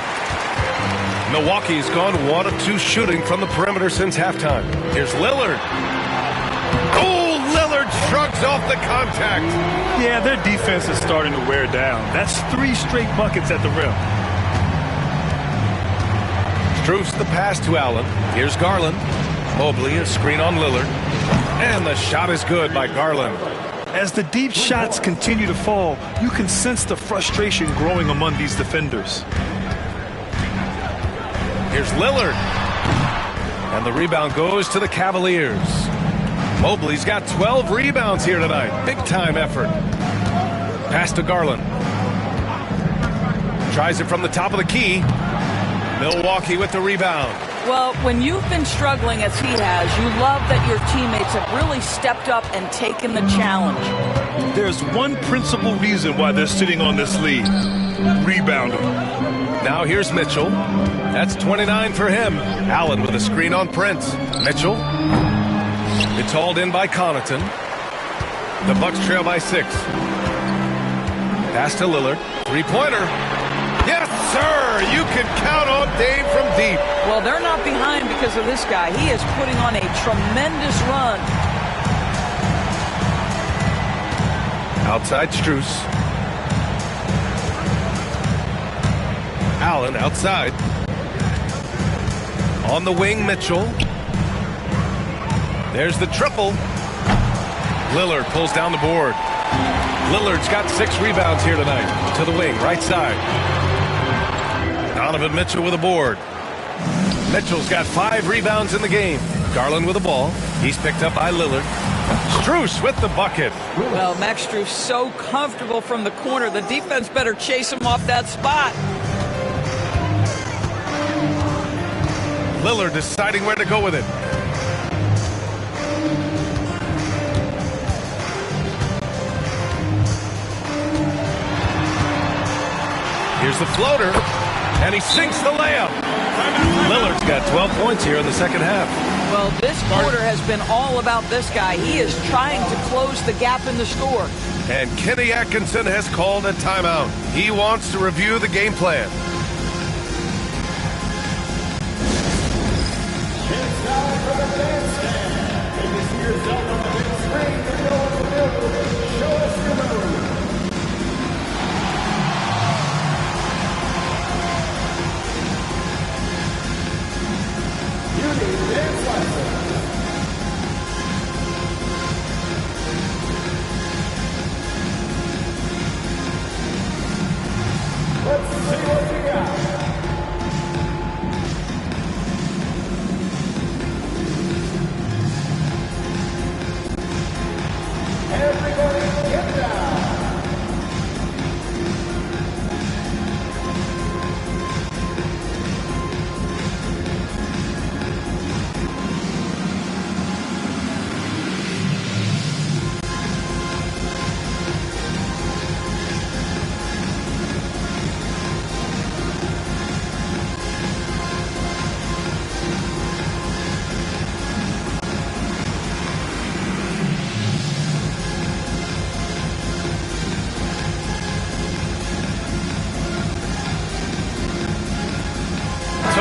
Milwaukee's gone 1 of 2 shooting from the perimeter since halftime. Here's Lillard. Oh, Lillard shrugs off the contact. Yeah, their defense is starting to wear down. That's 3 straight buckets at the rim. Strus the pass to Allen. Here's Garland. Mobley, a screen on Lillard. And the shot is good by Garland. As the deep shots continue to fall, you can sense the frustration growing among these defenders. Here's Lillard. And the rebound goes to the Cavaliers. Mobley's got 12 rebounds here tonight. Big time effort. Pass to Garland. Tries it from the top of the key. Milwaukee with the rebound. Well, when you've been struggling as he has, you love that your teammates have really stepped up and taken the challenge. There's one principal reason why they're sitting on this lead. Rebounding. Now here's Mitchell. That's 29 for him. Allen with a screen on Prince. Mitchell. It's hauled in by Connaughton. The Bucks trail by 6. Pass to Lillard. 3-pointer. Yes, sir! You can count on Dame from deep. Well, they're not behind because of this guy. He is putting on a tremendous run. Outside Strus. Allen outside. On the wing, Mitchell. There's the triple. Lillard pulls down the board. Lillard's got 6 rebounds here tonight. To the wing, right side. Donovan Mitchell with a board. Mitchell's got 5 rebounds in the game. Garland with the ball. He's picked up by Lillard. Strus with the bucket. Well, Max Strus so comfortable from the corner. The defense better chase him off that spot. Lillard deciding where to go with it. Here's the floater, and he sinks the layup. Lillard's got 12 points here in the second half. Well, this quarter has been all about this guy. He is trying to close the gap in the score. And Kenny Atkinson has called a timeout. He wants to review the game plan. It's time for the bandstand. Take this year's up on the big screen to go in the middle. Show us your move. You need dance lessons. Let's see what you got.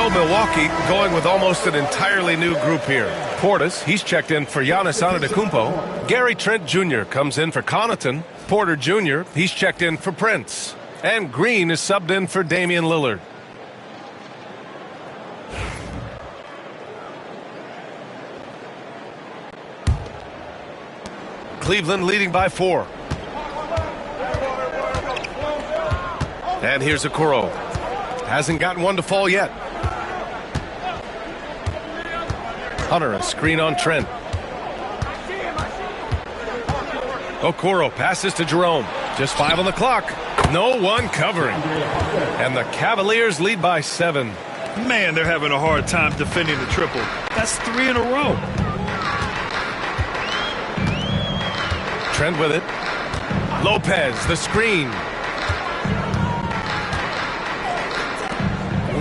So Milwaukee going with almost an entirely new group here. Portis, he's checked in for Giannis Antetokounmpo. Gary Trent Jr. comes in for Connaughton. Porter Jr., he's checked in for Prince. And Green is subbed in for Damian Lillard. Cleveland leading by 4. And here's Okoro. Hasn't gotten one to fall yet. Hunter, a screen on Trent. Okoro passes to Jerome. Just 5 on the clock. No one covering. And the Cavaliers lead by 7. Man, they're having a hard time defending the triple. That's 3 in a row. Trent with it. Lopez, the screen.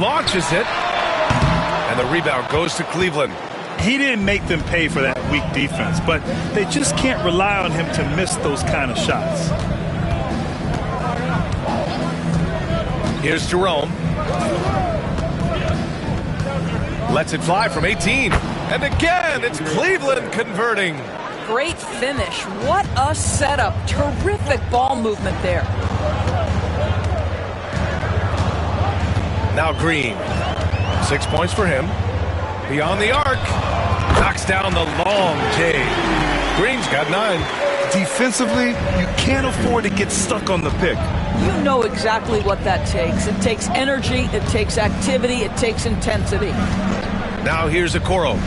Launches it. And the rebound goes to Cleveland. He didn't make them pay for that weak defense, but they just can't rely on him to miss those kind of shots. Here's Jerome. Lets it fly from 18. And again, it's Cleveland converting. Great finish. What a setup. Terrific ball movement there. Now Green. 6 points for him. Beyond the arc. Knocks down the long J. Green's got 9. Defensively, you can't afford to get stuck on the pick. You know exactly what that takes. It takes energy, it takes activity, it takes intensity. Now here's Okoro.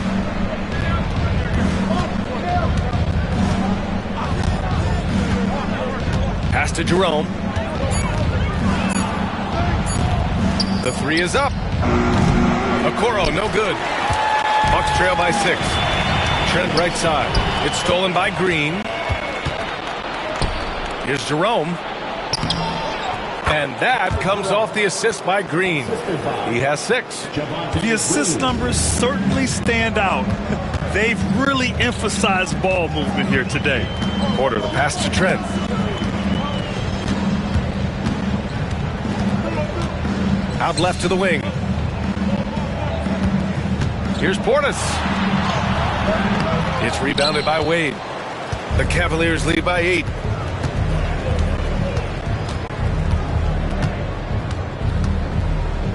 Pass to Jerome. The 3 is up. Okoro, no good. Bucks trail by 6. Trent right side. It's stolen by Green. Here's Jerome. And that comes off the assist by Green. He has 6. The assist numbers certainly stand out. They've really emphasized ball movement here today. Porter, the pass to Trent. Out left to the wing. Here's Portis. It's rebounded by Wade. The Cavaliers lead by 8.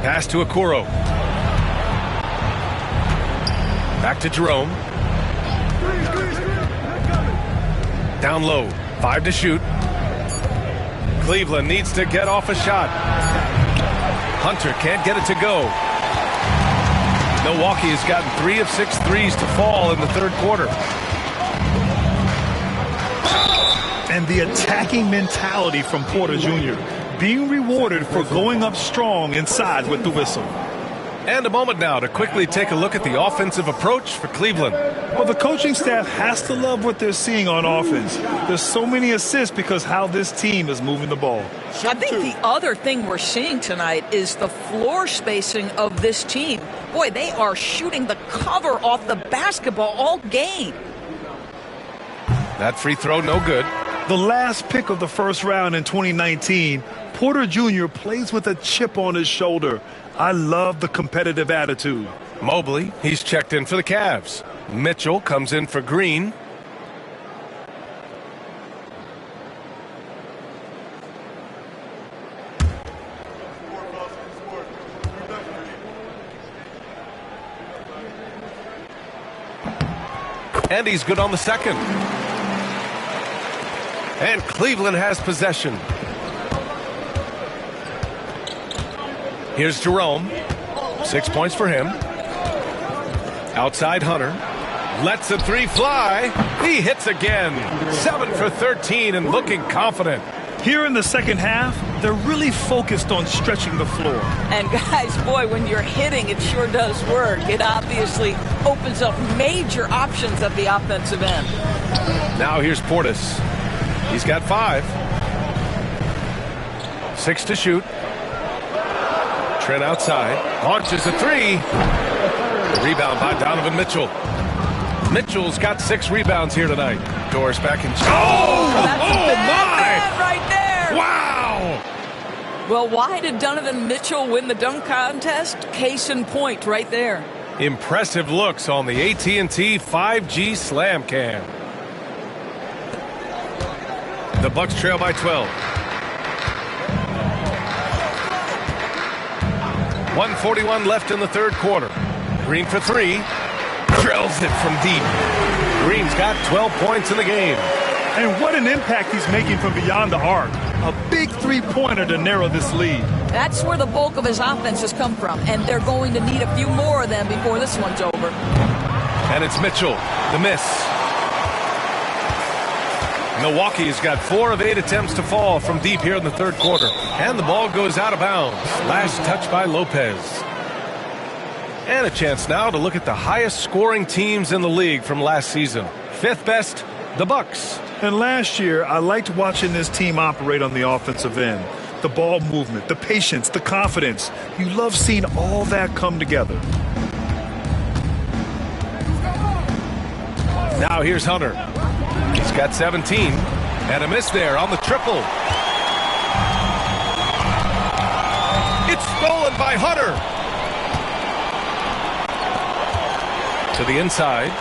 Pass to Okoro. Back to Jerome. Down low. 5 to shoot. Cleveland needs to get off a shot. Hunter can't get it to go. Milwaukee has gotten 3 of 6 threes to fall in the third quarter. And the attacking mentality from Porter Jr. being rewarded for going up strong inside with the whistle. And a moment now to quickly take a look at the offensive approach for Cleveland. Well, the coaching staff has to love what they're seeing on offense. There's so many assists because how this team is moving the ball. I think the other thing we're seeing tonight is the floor spacing of this team. Boy, they are shooting the cover off the basketball all game. That free throw, no good. The last pick of the first round in 2019, Porter Jr. plays with a chip on his shoulder. I love the competitive attitude. Mobley, he's checked in for the Cavs. Mitchell comes in for Green. And he's good on the second. And Cleveland has possession. Here's Jerome. 6 points for him. Outside Hunter. Lets the 3 fly. He hits again. 7 for 13 and looking confident. Here in the second half, they're really focused on stretching the floor. And guys, boy, when you're hitting, it sure does work. It obviously opens up major options at the offensive end. Now here's Portis. He's got 5. 6 to shoot. Trent outside. Launches a 3. Rebound by Donovan Mitchell. Mitchell's got 6 rebounds here tonight. Doris back in. That's a bad right there. Wow! Well, why did Donovan Mitchell win the dunk contest? Case in point right there. Impressive looks on the AT&T 5G Slam Cam. The Bucks trail by 12. 1:41 left in the third quarter. Green for three. Drills it from deep. Green's got 12 points in the game. And what an impact he's making from beyond the arc. A big three-pointer to narrow this lead. That's where the bulk of his offense has come from, and they're going to need a few more of them before this one's over. And it's Mitchell, the miss. Milwaukee's got 4 of 8 attempts to fall from deep here in the third quarter. And the ball goes out of bounds. Last touch by Lopez. And a chance now to look at the highest scoring teams in the league from last season. 5th best, the Bucks. And last year, I liked watching this team operate on the offensive end. The ball movement, the patience, the confidence. You love seeing all that come together. Now here's Hunter. He's got 17. And a miss there on the triple. It's stolen by Hunter. To the inside.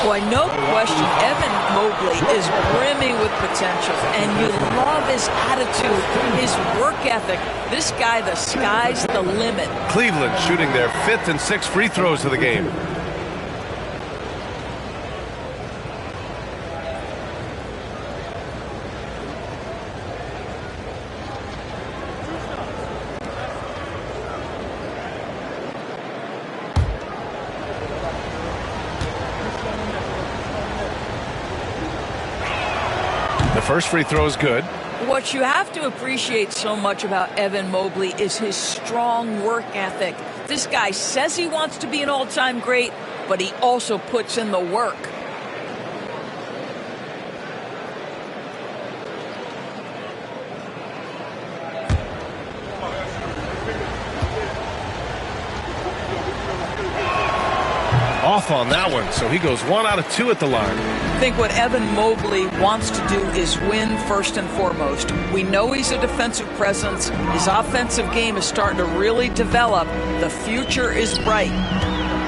Boy, no question, Evan Mobley is brimming with potential, and you love his attitude, his work ethic. This guy, the sky's the limit. Cleveland shooting their 5th and 6th free throws of the game. First free throw is good. What you have to appreciate so much about Evan Mobley is his strong work ethic. This guy says he wants to be an all-time great, but he also puts in the work. Off on that one, so he goes 1 out of 2 at the line. I think what Evan Mobley wants to do is win first and foremost. We know he's a defensive presence. His offensive game is starting to really develop. The future is bright.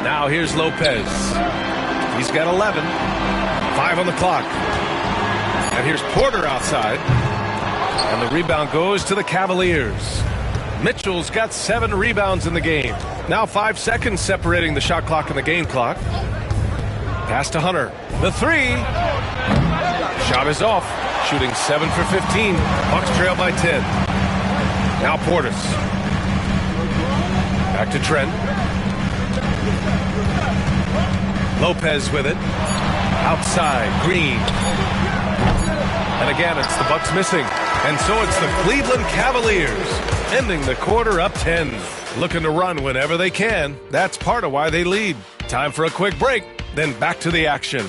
Now here's Lopez. He's got 11. 5 on the clock. And here's Porter outside. And the rebound goes to the Cavaliers. Mitchell's got 7 rebounds in the game. Now 5 seconds separating the shot clock and the game clock. Pass to Hunter. The three. Shot is off. Shooting 7 for 15. Bucks trail by 10. Now Portis. Back to Trent. Lopez with it. Outside. Green. And again, it's the Bucks missing. And so it's the Cleveland Cavaliers ending the quarter up 10. Looking to run whenever they can. That's part of why they lead. Time for a quick break, then back to the action.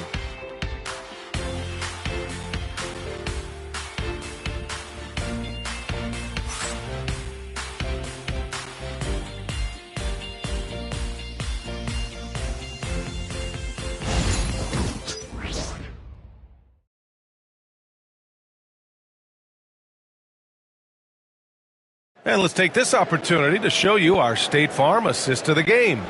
And let's take this opportunity to show you our State Farm assist of the game.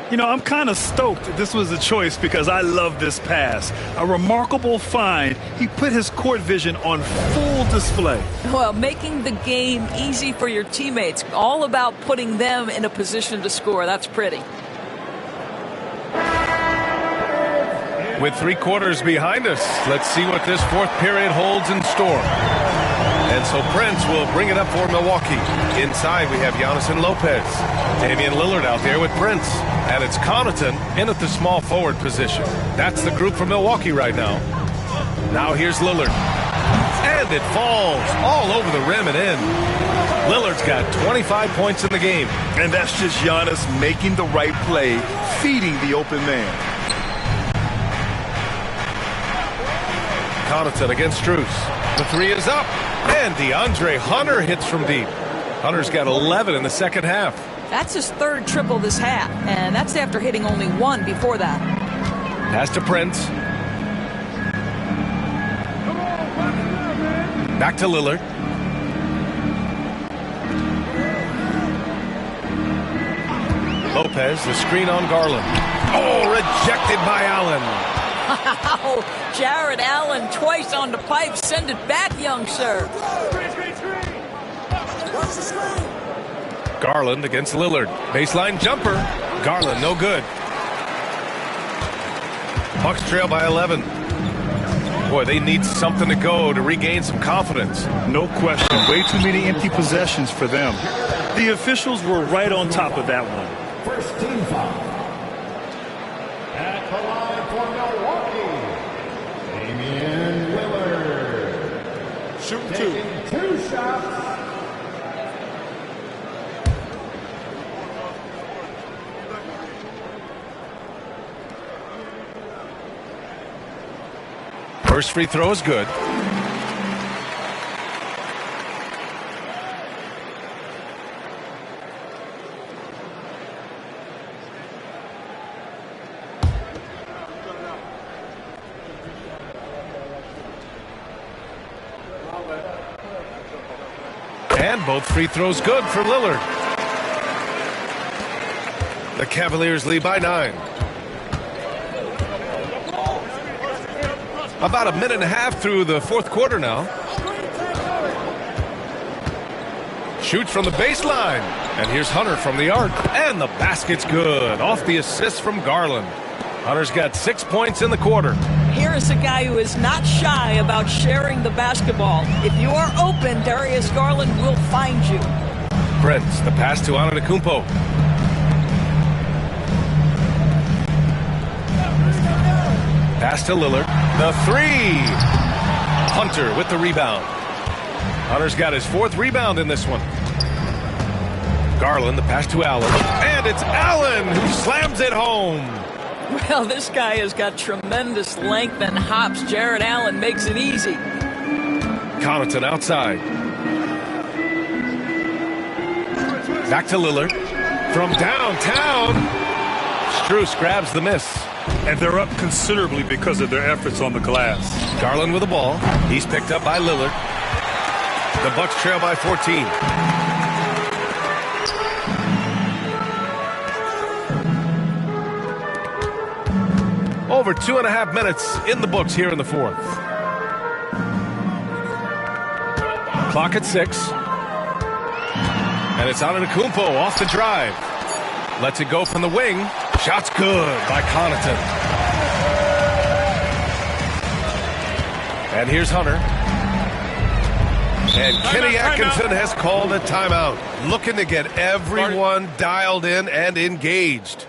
You know, I'm kind of stoked this was a choice because I love this pass. A remarkable find. He put his court vision on full display. Well, making the game easy for your teammates. All about putting them in a position to score. That's pretty. With 3 quarters behind us, let's see what this 4th period holds in store. And so Prince will bring it up for Milwaukee. Inside, we have Giannis and Lopez. Damian Lillard out there with Prince. And it's Connaughton in at the small forward position. That's the group for Milwaukee right now. Now here's Lillard. And it falls all over the rim and in. Lillard's got 25 points in the game. And that's just Giannis making the right play, feeding the open man. Connaughton against Strus. The three is up. And DeAndre Hunter hits from deep. Hunter's got 11 in the second half. That's his 3rd triple this half, and that's after hitting only 1 before that. Pass to Prince. Back to Lillard. Lopez, the screen on Garland. Oh, rejected by Allen. Oh, Jared Allen twice on the pipe. Send it back, young sir. Garland against Lillard. Baseline jumper. Garland, no good. Bucks trail by 11. Boy, they need something to go to regain some confidence. No question. Way too many empty possessions for them. The officials were right on top of that one. First team foul. At the line for Milwaukee, Damian Lillard. Shooting Taking 2 shots. First free throw is good. And both free throws good for Lillard. The Cavaliers lead by 9. About a minute and a half through the fourth quarter now. Shoots from the baseline. And here's Hunter from the arc. And the basket's good. Off the assist from Garland. Hunter's got 6 points in the quarter. Here is a guy who is not shy about sharing the basketball. If you are open, Darius Garland will find you. Prince, the pass to Antetokounmpo. Pass to Lillard. The 3. Hunter with the rebound. Hunter's got his 4th rebound in this one. Garland, the pass to Allen. And it's Allen who slams it home. Well, this guy has got tremendous length and hops. Jared Allen makes it easy. Connaughton outside. Back to Lillard. From downtown. Strus grabs the miss. And they're up considerably because of their efforts on the glass. Garland with the ball. He's picked up by Lillard. The Bucks trail by 14. Over 2.5 minutes in the books here in the fourth. Clock at 6. And it's Antetokounmpo off the drive. Lets it go from the wing. Shot's good by Connaughton. And here's Hunter. And Kenny Atkinson has called a timeout. Looking to get everyone dialed in and engaged.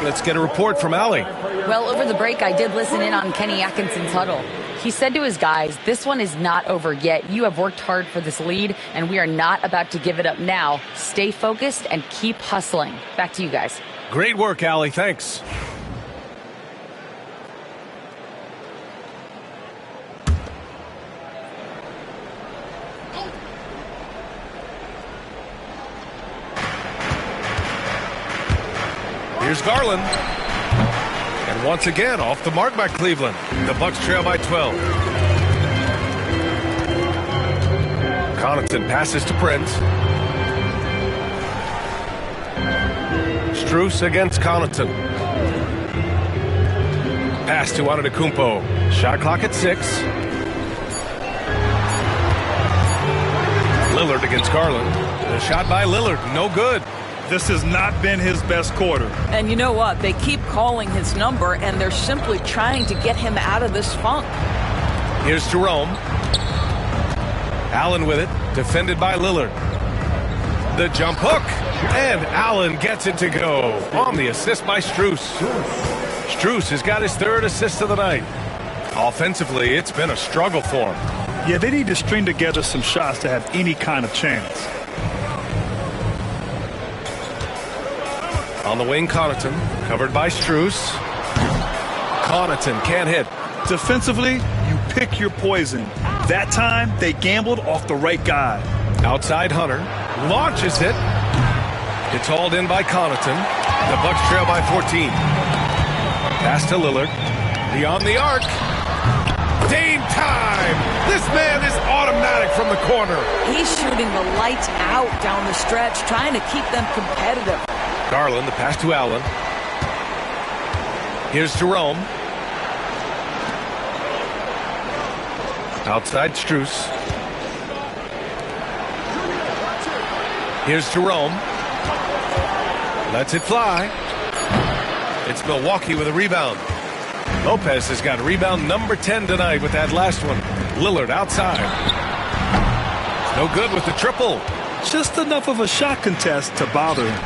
Let's get a report from Allie. Well, over the break, I did listen in on Kenny Atkinson's huddle. He said to his guys, this one is not over yet. You have worked hard for this lead, and we are not about to give it up now. Stay focused and keep hustling. Back to you guys. Great work, Allie. Thanks. Here's Garland. And once again, off the mark by Cleveland. The Bucks trail by 12. Connaughton passes to Prince. Strus against Connaughton. Pass to Antetokounmpo. Shot clock at 6. Lillard against Garland. A shot by Lillard, no good. This has not been his best quarter. And you know what? They keep calling his number, and they're simply trying to get him out of this funk. Here's Jerome. Allen with it, defended by Lillard. The jump hook, and Allen gets it to go on the assist by Strus. Strus has got his 3rd assist of the night. Offensively, it's been a struggle for him. Yeah, they need to string together some shots to have any kind of chance. On the wing, Connaughton, covered by Strus. Connaughton can't hit. Defensively, you pick your poison. That time, they gambled off the right guy. Outside Hunter, launches it. It's hauled in by Connaughton. The Bucks trail by 14. Pass to Lillard. Beyond the arc. Dame time! This man is automatic from the corner. He's shooting the lights out down the stretch, trying to keep them competitive. Garland, the pass to Allen. Here's Jerome. Outside Strus. Here's Jerome. Lets it fly. It's Milwaukee with a rebound. Lopez has got rebound number 10 tonight with that last one. Lillard outside. No good with the triple. Just enough of a shot contest to bother him.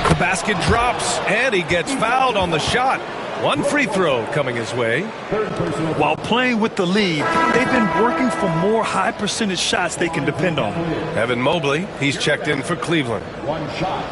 The basket drops, and he gets fouled on the shot. One free throw coming his way. While playing with the lead, they've been working for more high percentage shots they can depend on. Evan Mobley, he's checked in for Cleveland. One shot.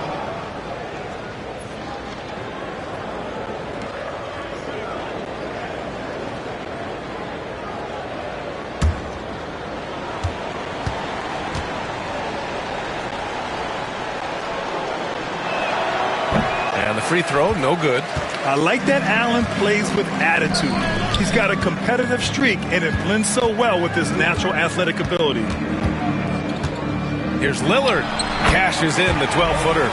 And the free throw, no good. I like that Allen plays with attitude. He's got a competitive streak, and it blends so well with his natural athletic ability. Here's Lillard. Cashes in the 12-footer.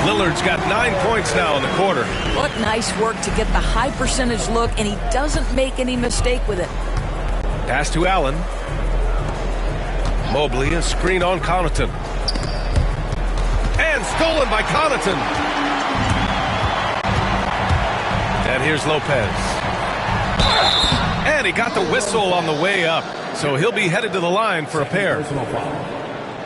Lillard's got 9 points now in the quarter. What nice work to get the high percentage look, and he doesn't make any mistake with it. Pass to Allen. Mobley, a screen on Connaughton. And stolen by Connaughton. And here's Lopez. And he got the whistle on the way up. So he'll be headed to the line for a pair.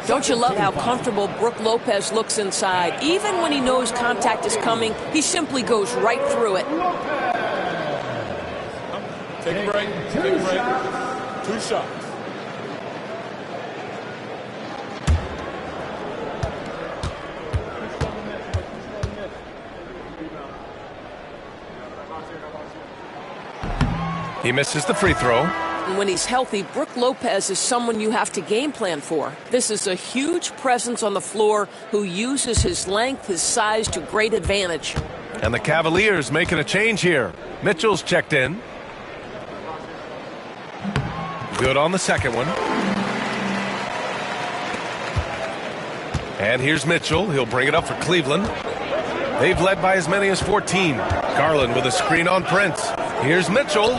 Don't you love how comfortable Brook Lopez looks inside? Even when he knows contact is coming, he simply goes right through it. Take a break. Take a break. 2 shots. He misses the free throw. And when he's healthy, Brook Lopez is someone you have to game plan for. This is a huge presence on the floor who uses his length, his size to great advantage. And the Cavaliers making a change here. Mitchell's checked in. Good on the second one. And here's Mitchell. He'll bring it up for Cleveland. They've led by as many as 14. Garland with a screen on Prince. Here's Mitchell.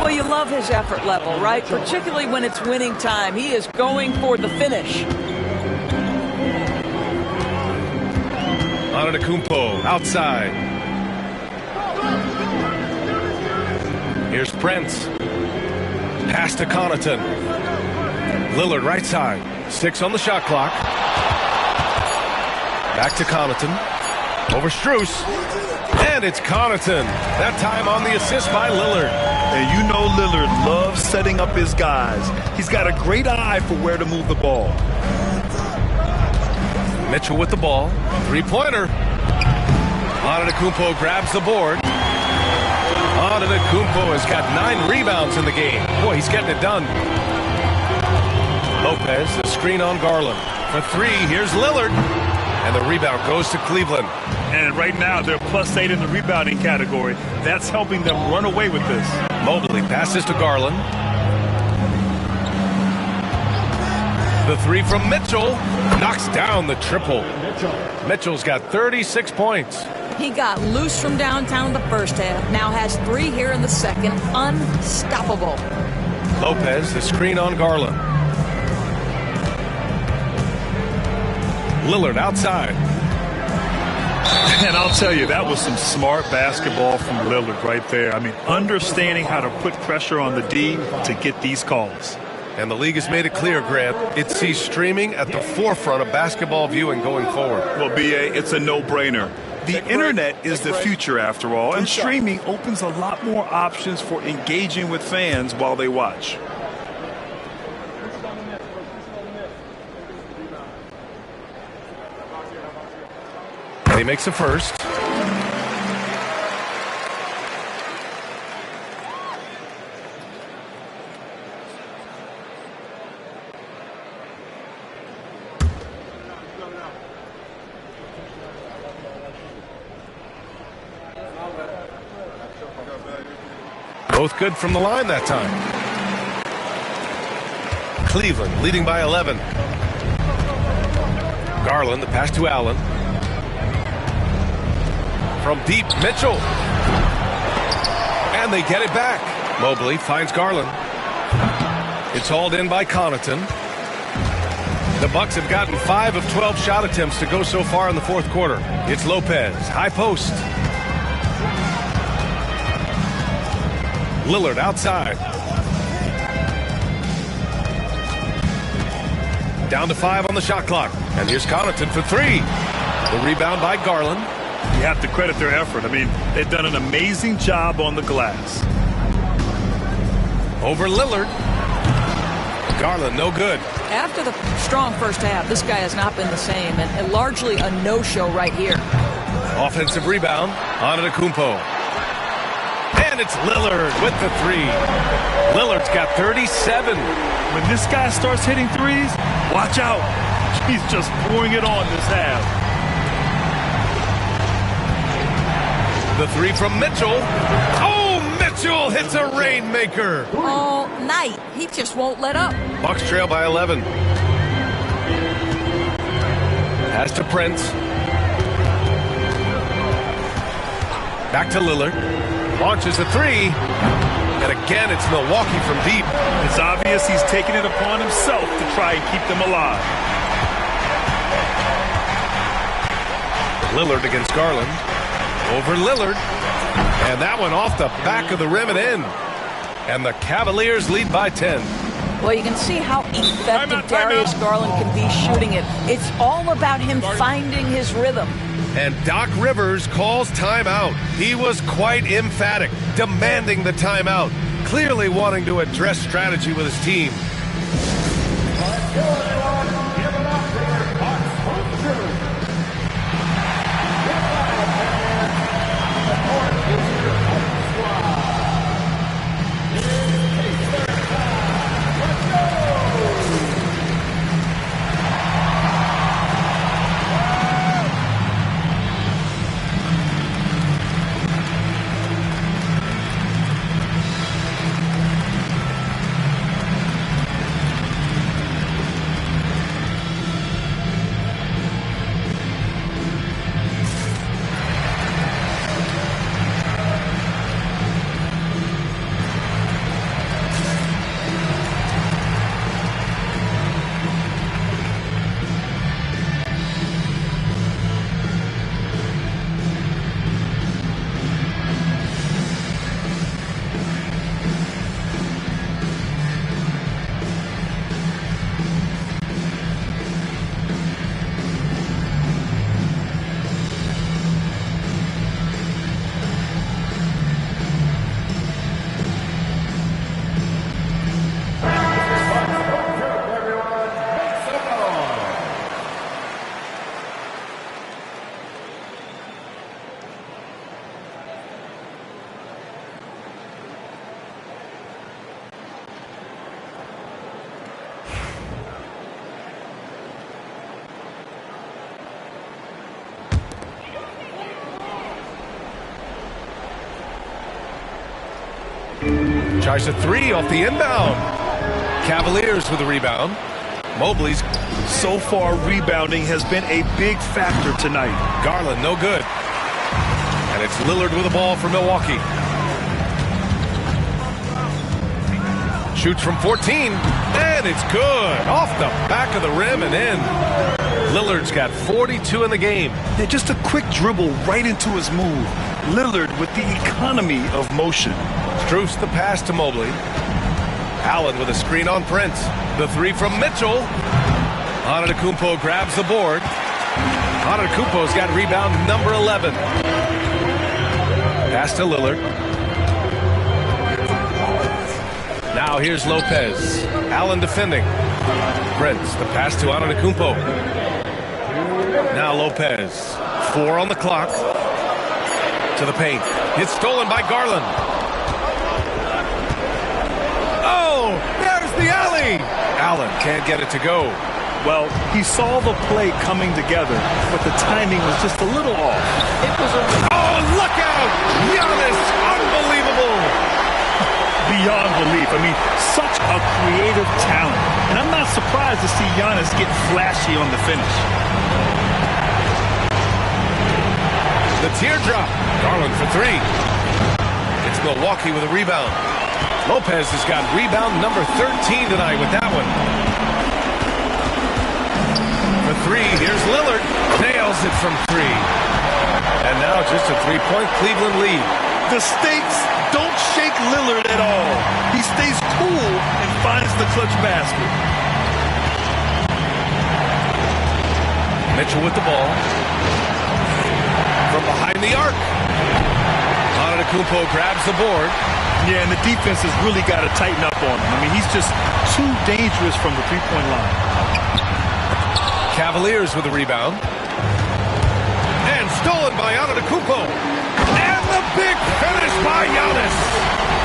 Well, you love his effort level, right? Particularly when it's winning time. He is going for the finish. Antetokounmpo outside. Here's Prince. Pass to Connaughton. Lillard right side. 6 on the shot clock. Back to Connaughton. Over Strus. And it's Connaughton. That time on the assist by Lillard. And you know Lillard loves setting up his guys. He's got a great eye for where to move the ball. Mitchell with the ball. 3-pointer. Antetokounmpo grabs the board. Antetokounmpo has got 9 rebounds in the game. Boy, he's getting it done. Lopez, the screen on Garland. For 3, here's Lillard. And the rebound goes to Cleveland. And right now, they're +8 in the rebounding category. That's helping them run away with this. Mobley passes to Garland. The three from Mitchell knocks down the triple. Mitchell's got 36 points. He got loose from downtown the first half. Now has 3 here in the second. Unstoppable. Lopez, the screen on Garland. Lillard outside. And I'll tell you, that was some smart basketball from Lillard right there. I mean, understanding how to put pressure on the D to get these calls. And the league has made it clear, Grant, it sees streaming at the forefront of basketball viewing going forward. Well, B.A., it's a no-brainer. The internet is the future, after all, and streaming opens a lot more options for engaging with fans while they watch. And he makes the first. Both good from the line that time. Cleveland leading by 11. Garland, the pass to Allen. From deep, Mitchell. And they get it back. Mobley finds Garland. It's hauled in by Connaughton. The Bucks have gotten 5 of 12 shot attempts to go so far in the fourth quarter. It's Lopez, high post. Lillard outside. Down to 5 on the shot clock. And here's Connaughton for 3. The rebound by Garland. You have to credit their effort. I mean, they've done an amazing job on the glass. Over Lillard. Garland, no good. After the strong first half, this guy has not been the same, and largely a no-show right here. Offensive rebound. Antetokounmpo. And it's Lillard with the 3. Lillard's got 37. When this guy starts hitting threes, watch out. He's just pouring it on this half. The 3 from Mitchell. Oh, Mitchell hits a rainmaker. All night. He just won't let up. Bucks trail by 11. Pass to Prince. Back to Lillard. Launches a 3. And again, it's Milwaukee from deep. It's obvious he's taking it upon himself to try and keep them alive. Lillard against Garland. Over Lillard. And that one off the back of the rim and in. And the Cavaliers lead by 10. Well, you can see how effective Darius Garland can be shooting it. It's all about him finding his rhythm. And Doc Rivers calls timeout. He was quite emphatic, demanding the timeout, clearly wanting to address strategy with his team. Tries a three off the inbound. Cavaliers with the rebound. Mobley's so far rebounding has been a big factor tonight. Garland, no good. And it's Lillard with the ball for Milwaukee. Shoots from 14, and it's good. Off the back of the rim and in. Lillard's got 42 in the game. Yeah, just a quick dribble right into his move. Lillard with the economy of motion. Strus the pass to Mobley. Allen with a screen on Prince. The three from Mitchell. Antetokounmpo grabs the board. Antetokounmpo's got rebound number 11. Pass to Lillard. Now here's Lopez. Allen defending. Prince, the pass to Antetokounmpo. Now Lopez. 4 on the clock. To the paint. It's stolen by Garland. Oh, there's the alley. Allen can't get it to go. Well, he saw the play coming together, but the timing was just a little off. It was a... Oh, look out! Giannis, unbelievable! Beyond belief. I mean, such a creative talent. And I'm not surprised to see Giannis get flashy on the finish. The teardrop. Garland for three. It's Milwaukee with a rebound. Lopez has got rebound number 13 tonight with that one. For three, here's Lillard. Nails it from three. And now just a three-point Cleveland lead. The stakes don't shake Lillard at all. He stays cool and finds the clutch basket. Mitchell with the ball. From behind the arc. Antetokounmpo grabs the board. Yeah, and the defense has really got to tighten up on him. I mean, he's just too dangerous from the three-point line. Cavaliers with the rebound. And stolen by Antetokounmpo. And the big finish by Giannis.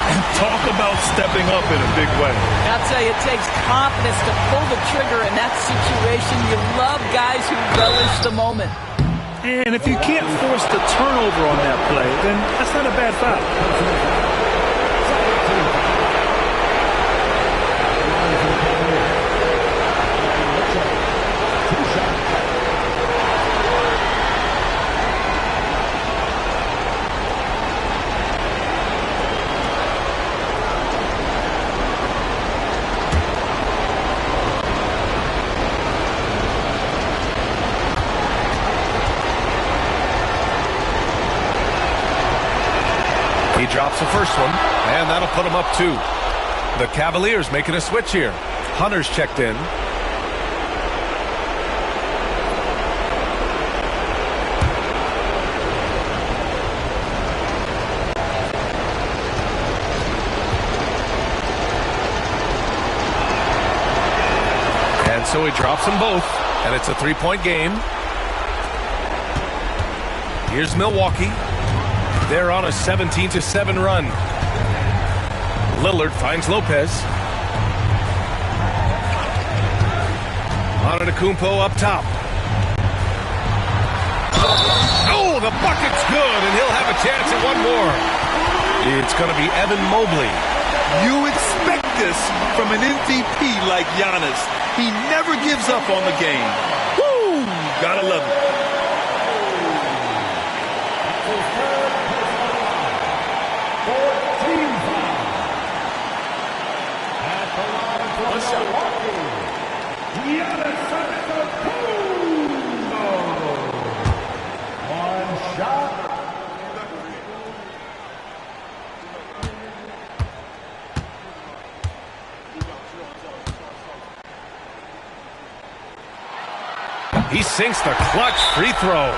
And talk about stepping up in a big way. I'll tell you, it takes confidence to pull the trigger in that situation. You love guys who relish the moment. And if you can't force the turnover on that play, then that's not a bad foul. He drops the first one, and that'll put him up 2. The Cavaliers making a switch here. Hunter's checked in. And so he drops them both, and it's a 3-point game. Here's Milwaukee. They're on a 17-7 run. Lillard finds Lopez. Antetokounmpo up top. Oh, the bucket's good, and he'll have a chance at one more. It's going to be Evan Mobley. You expect this from an MVP like Giannis. He never gives up on the game. Woo! Gotta love it. He sinks the clutch free throw.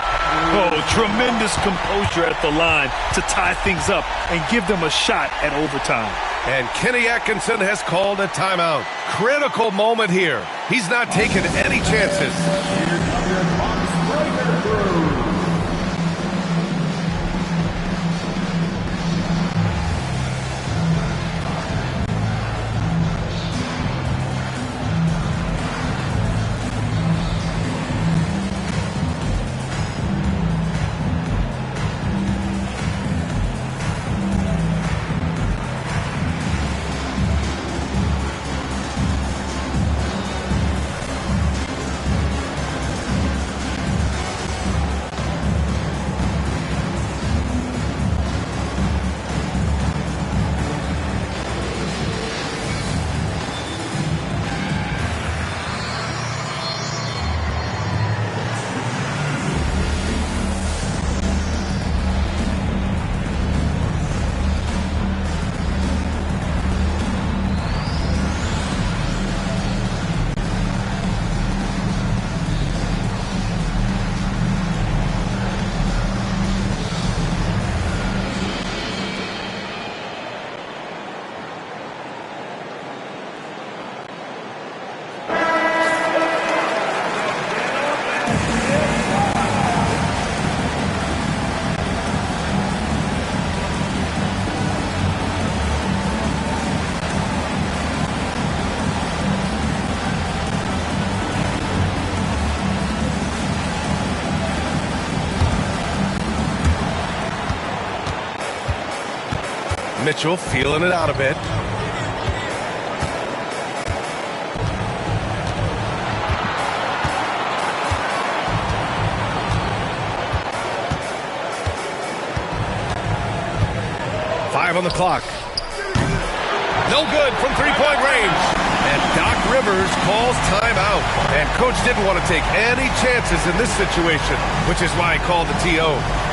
Oh, tremendous composure at the line to tie things up and give them a shot at overtime. And Kenny Atkinson has called a timeout. Critical moment here. He's not taking any chances. Mitchell feeling it out a bit. On the clock. No good from three-point range. And Doc Rivers calls timeout. And coach didn't want to take any chances in this situation, which is why he called the TO.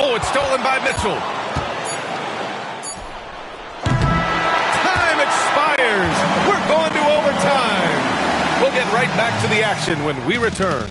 Oh, it's stolen by Mitchell. Time expires. We're going to overtime. We'll get right back to the action when we return.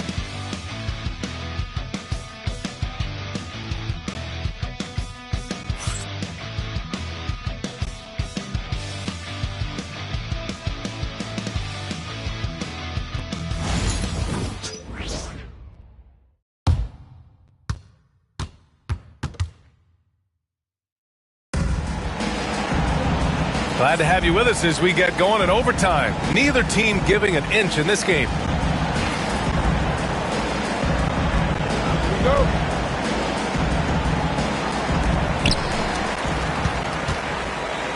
Glad to have you with us as we get going in overtime. Neither team giving an inch in this game. Here we go.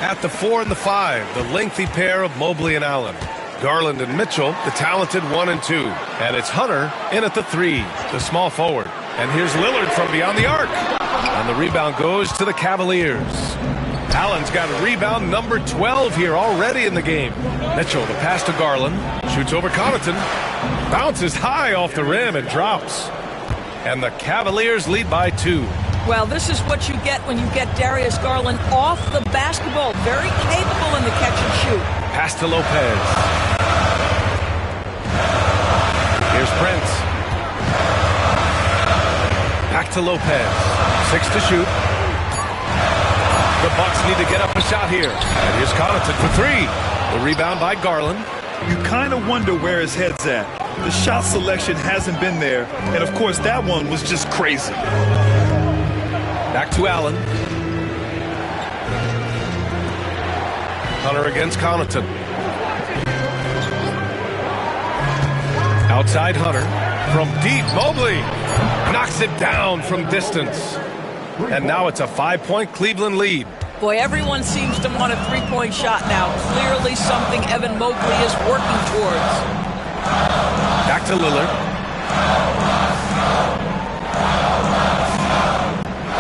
At the 4 and the 5, the lengthy pair of Mobley and Allen. Garland and Mitchell, the talented 1 and 2. And it's Hunter in at the 3, the small forward. And here's Lillard from beyond the arc. And the rebound goes to the Cavaliers. Allen's got a rebound number 12 here already in the game. Mitchell, the pass to Garland. Shoots over Connaughton. Bounces high off the rim and drops. And the Cavaliers lead by 2. Well, this is what you get when you get Darius Garland off the basketball. Very capable in the catch and shoot. Pass to Lopez. Here's Prince. Back to Lopez. 6 to shoot. The Bucks need to get up a shot here. And here's Connaughton for 3. The rebound by Garland. You kind of wonder where his head's at. The shot selection hasn't been there. And, of course, that one was just crazy. Back to Allen. Hunter against Connaughton. Outside Hunter. From deep, Mobley knocks it down from distance. And now it's a 5-point Cleveland lead. Boy, everyone seems to want a three-point shot now. Clearly something Evan Mobley is working towards. Back to Lillard.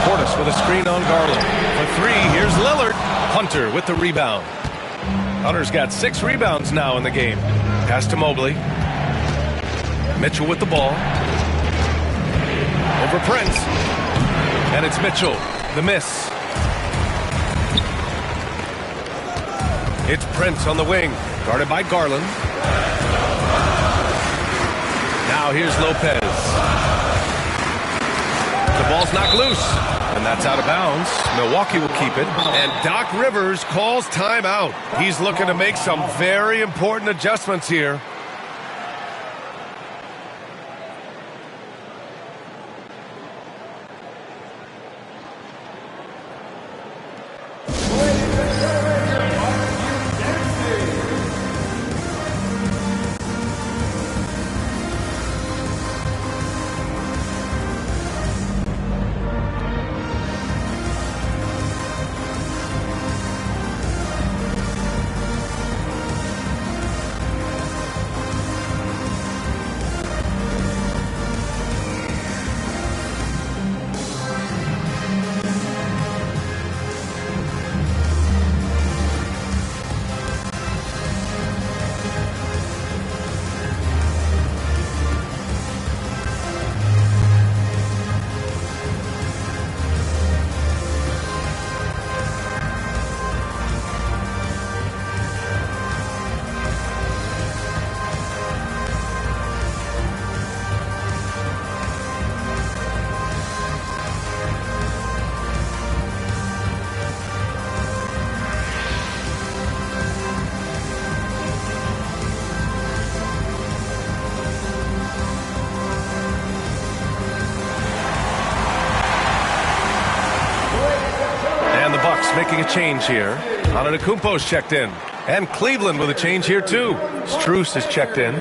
Portis with a screen on Garland. For 3, here's Lillard. Hunter with the rebound. Hunter's got 6 rebounds now in the game. Pass to Mobley. Mitchell with the ball. Over Prince. And it's Mitchell. The miss. It's Prince on the wing. Guarded by Garland. Now here's Lopez. The ball's knocked loose. And that's out of bounds. Milwaukee will keep it. And Doc Rivers calls timeout. He's looking to make some very important adjustments here. Making a change here. Antetokounmpo's checked in. And Cleveland with a change here too. Strus is checked in.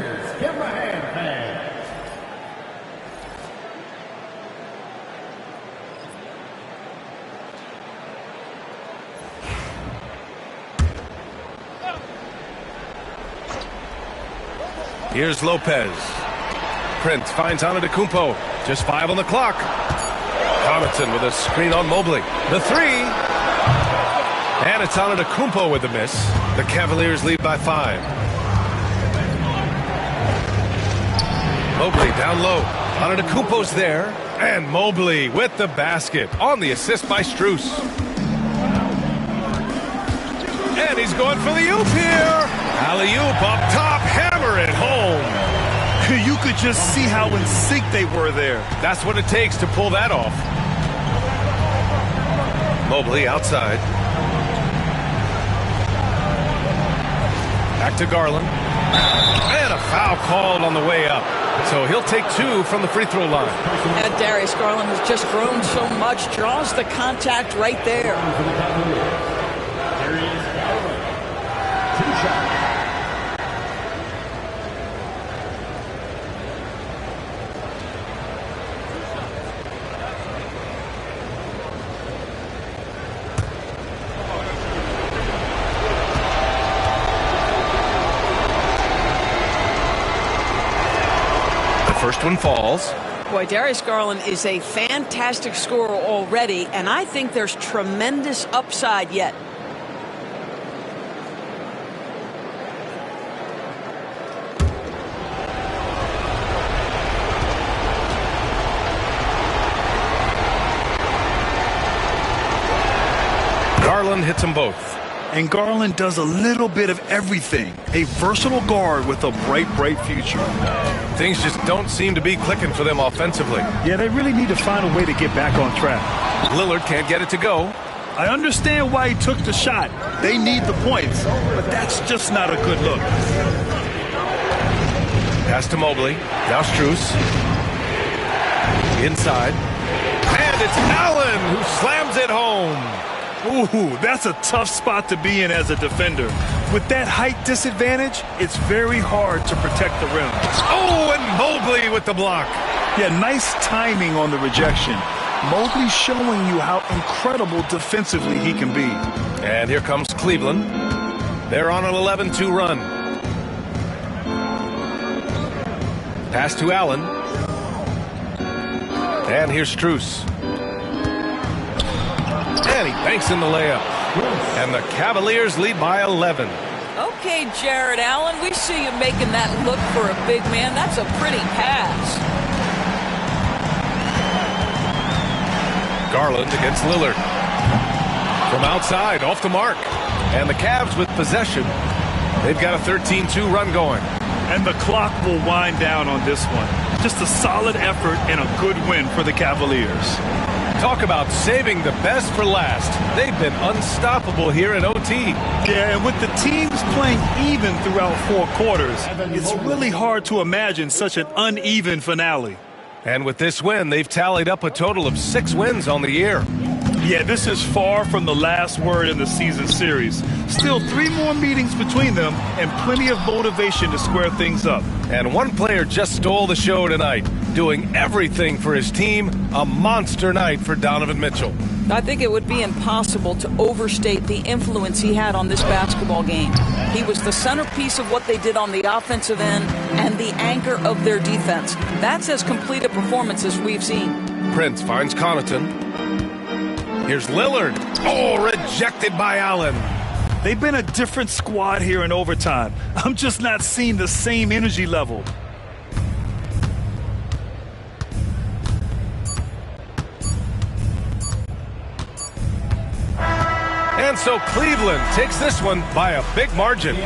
Here's Lopez. Prince finds Antetokounmpo. Just 5 on the clock. Connaughton with a screen on Mobley. The three. And it's Antetokounmpo with the miss. The Cavaliers lead by 5. Mobley down low. Antetokounmpo's there. And Mobley with the basket on the assist by Strus. And he's going for the oop here. Alley-oop up top. Hammer it home. You could just see how in sync they were there. That's what it takes to pull that off. Mobley outside. Back to Garland. And a foul called on the way up. So he'll take 2 from the free throw line. And Darius Garland has just grown so much, draws the contact right there. Darius Garland, 2 shots. First one falls. Boy, Darius Garland is a fantastic scorer already, and I think there's tremendous upside yet. Garland hits them both. And Garland does a little bit of everything. A versatile guard with a bright, bright future. Things just don't seem to be clicking for them offensively. Yeah, they really need to find a way to get back on track. Lillard can't get it to go. I understand why he took the shot. They need the points, but that's just not a good look. Pass to Mobley. Now Strus. Inside. And it's Allen who slams it home. Ooh, that's a tough spot to be in as a defender. With that height disadvantage, it's very hard to protect the rim. Oh, and Mobley with the block. Yeah, nice timing on the rejection. Mobley showing you how incredible defensively he can be. And here comes Cleveland. They're on an 11-2 run. Pass to Allen. And here's Strus. And he banks in the layup. And the Cavaliers lead by 11. Okay, Jared Allen, we see you making that look for a big man. That's a pretty pass. Garland against Lillard. From outside, off the mark. And the Cavs with possession. They've got a 13-2 run going. And the clock will wind down on this one. Just a solid effort and a good win for the Cavaliers. Talk about saving the best for last. They've been unstoppable here in OT. Yeah, and with the teams playing even throughout 4 quarters, it's really hard to imagine such an uneven finale. And with this win, they've tallied up a total of 6 wins on the year. Yeah, this is far from the last word in the season series. Still 3 more meetings between them and plenty of motivation to square things up. And one player just stole the show tonight, doing everything for his team. A monster night for Donovan Mitchell. I think it would be impossible to overstate the influence he had on this basketball game. He was the centerpiece of what they did on the offensive end and the anchor of their defense. That's as complete a performance as we've seen. Prince finds Connaughton. Here's Lillard. Oh, rejected by Allen. They've been a different squad here in overtime. I'm just not seeing the same energy level. And so Cleveland takes this one by a big margin.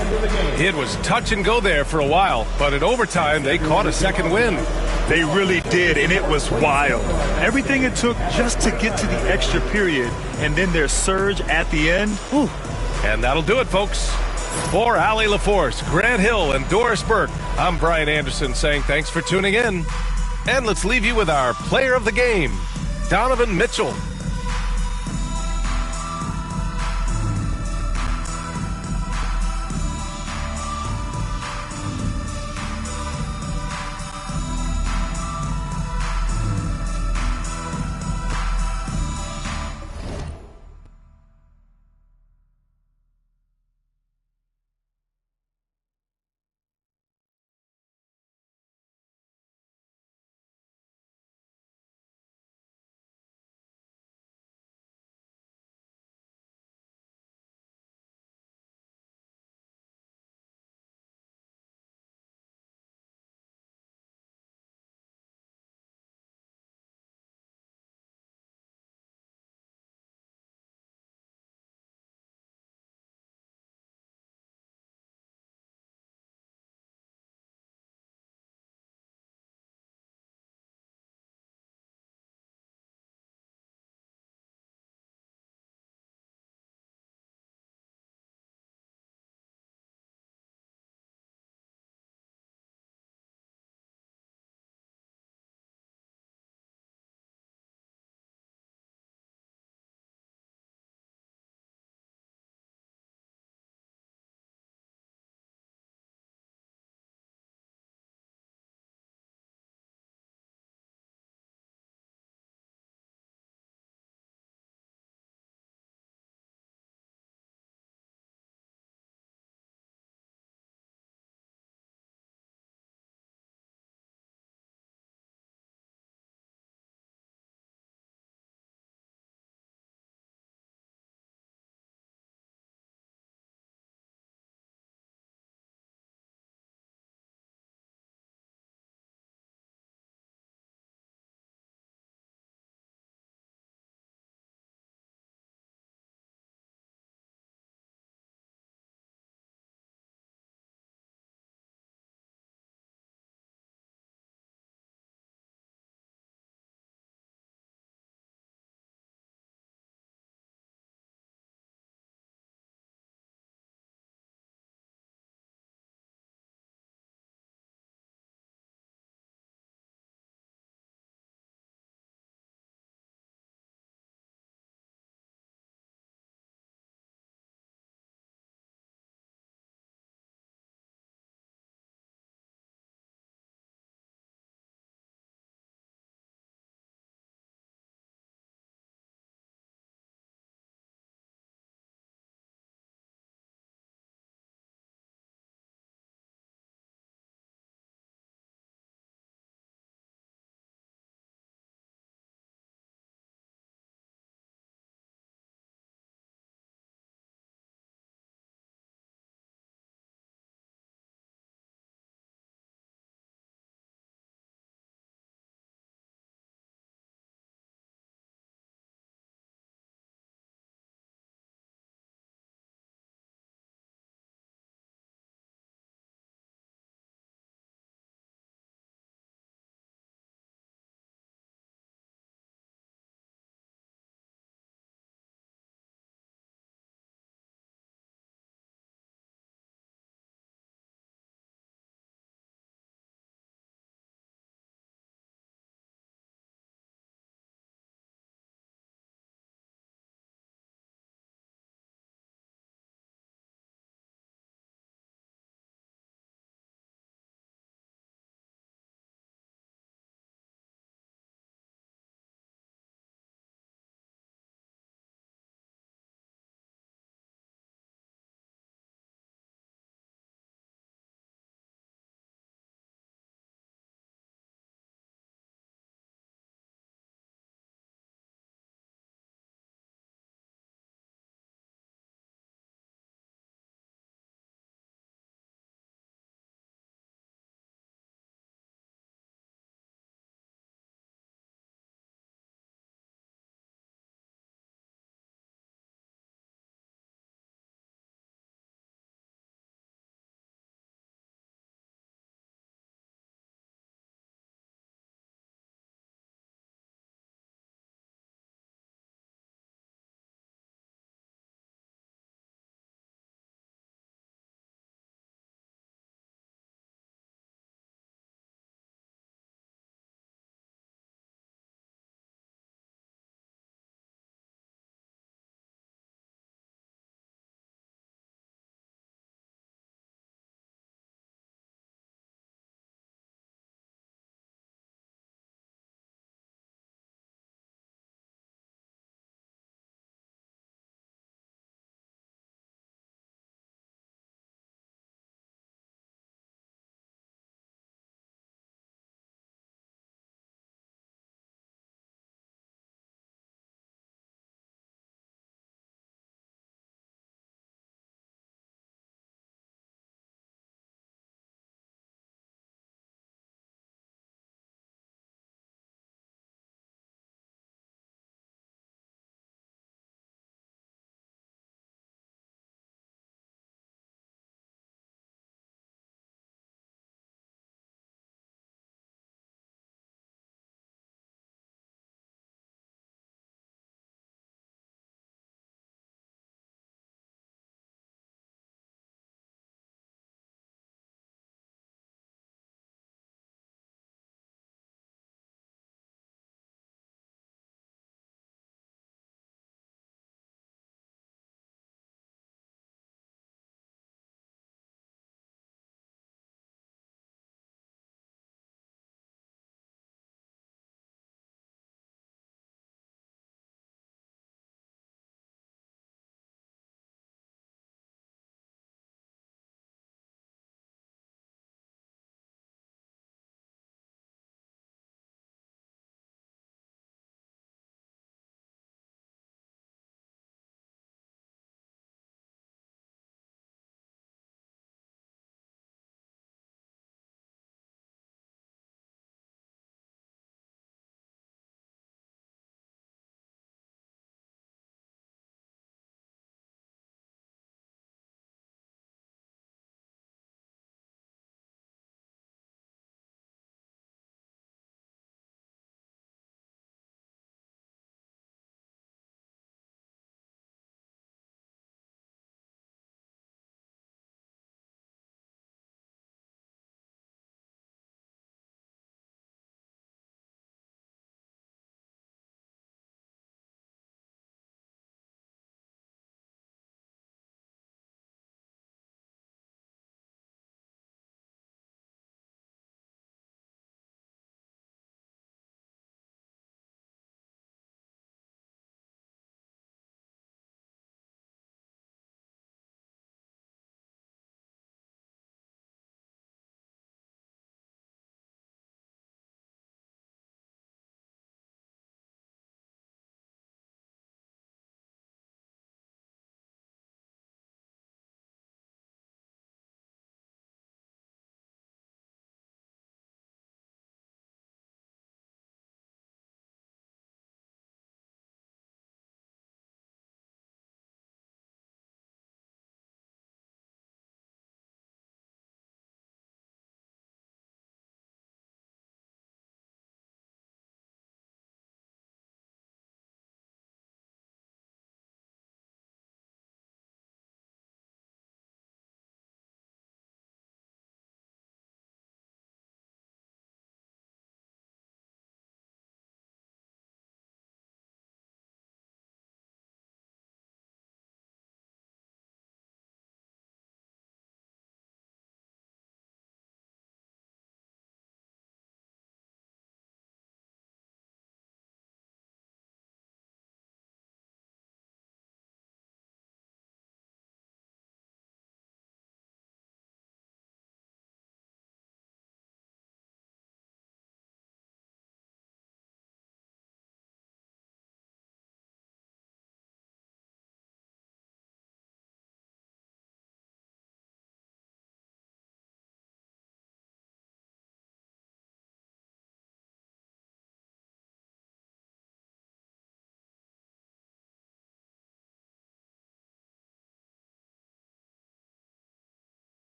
It was touch and go there for a while, but in overtime, they caught a second win. They really did, and it was wild. Everything it took just to get to the extra period, and then their surge at the end. Whew. And that'll do it, folks. For Allie LaForce, Grant Hill, and Doris Burke, I'm Brian Anderson saying thanks for tuning in. And let's leave you with our player of the game, Donovan Mitchell.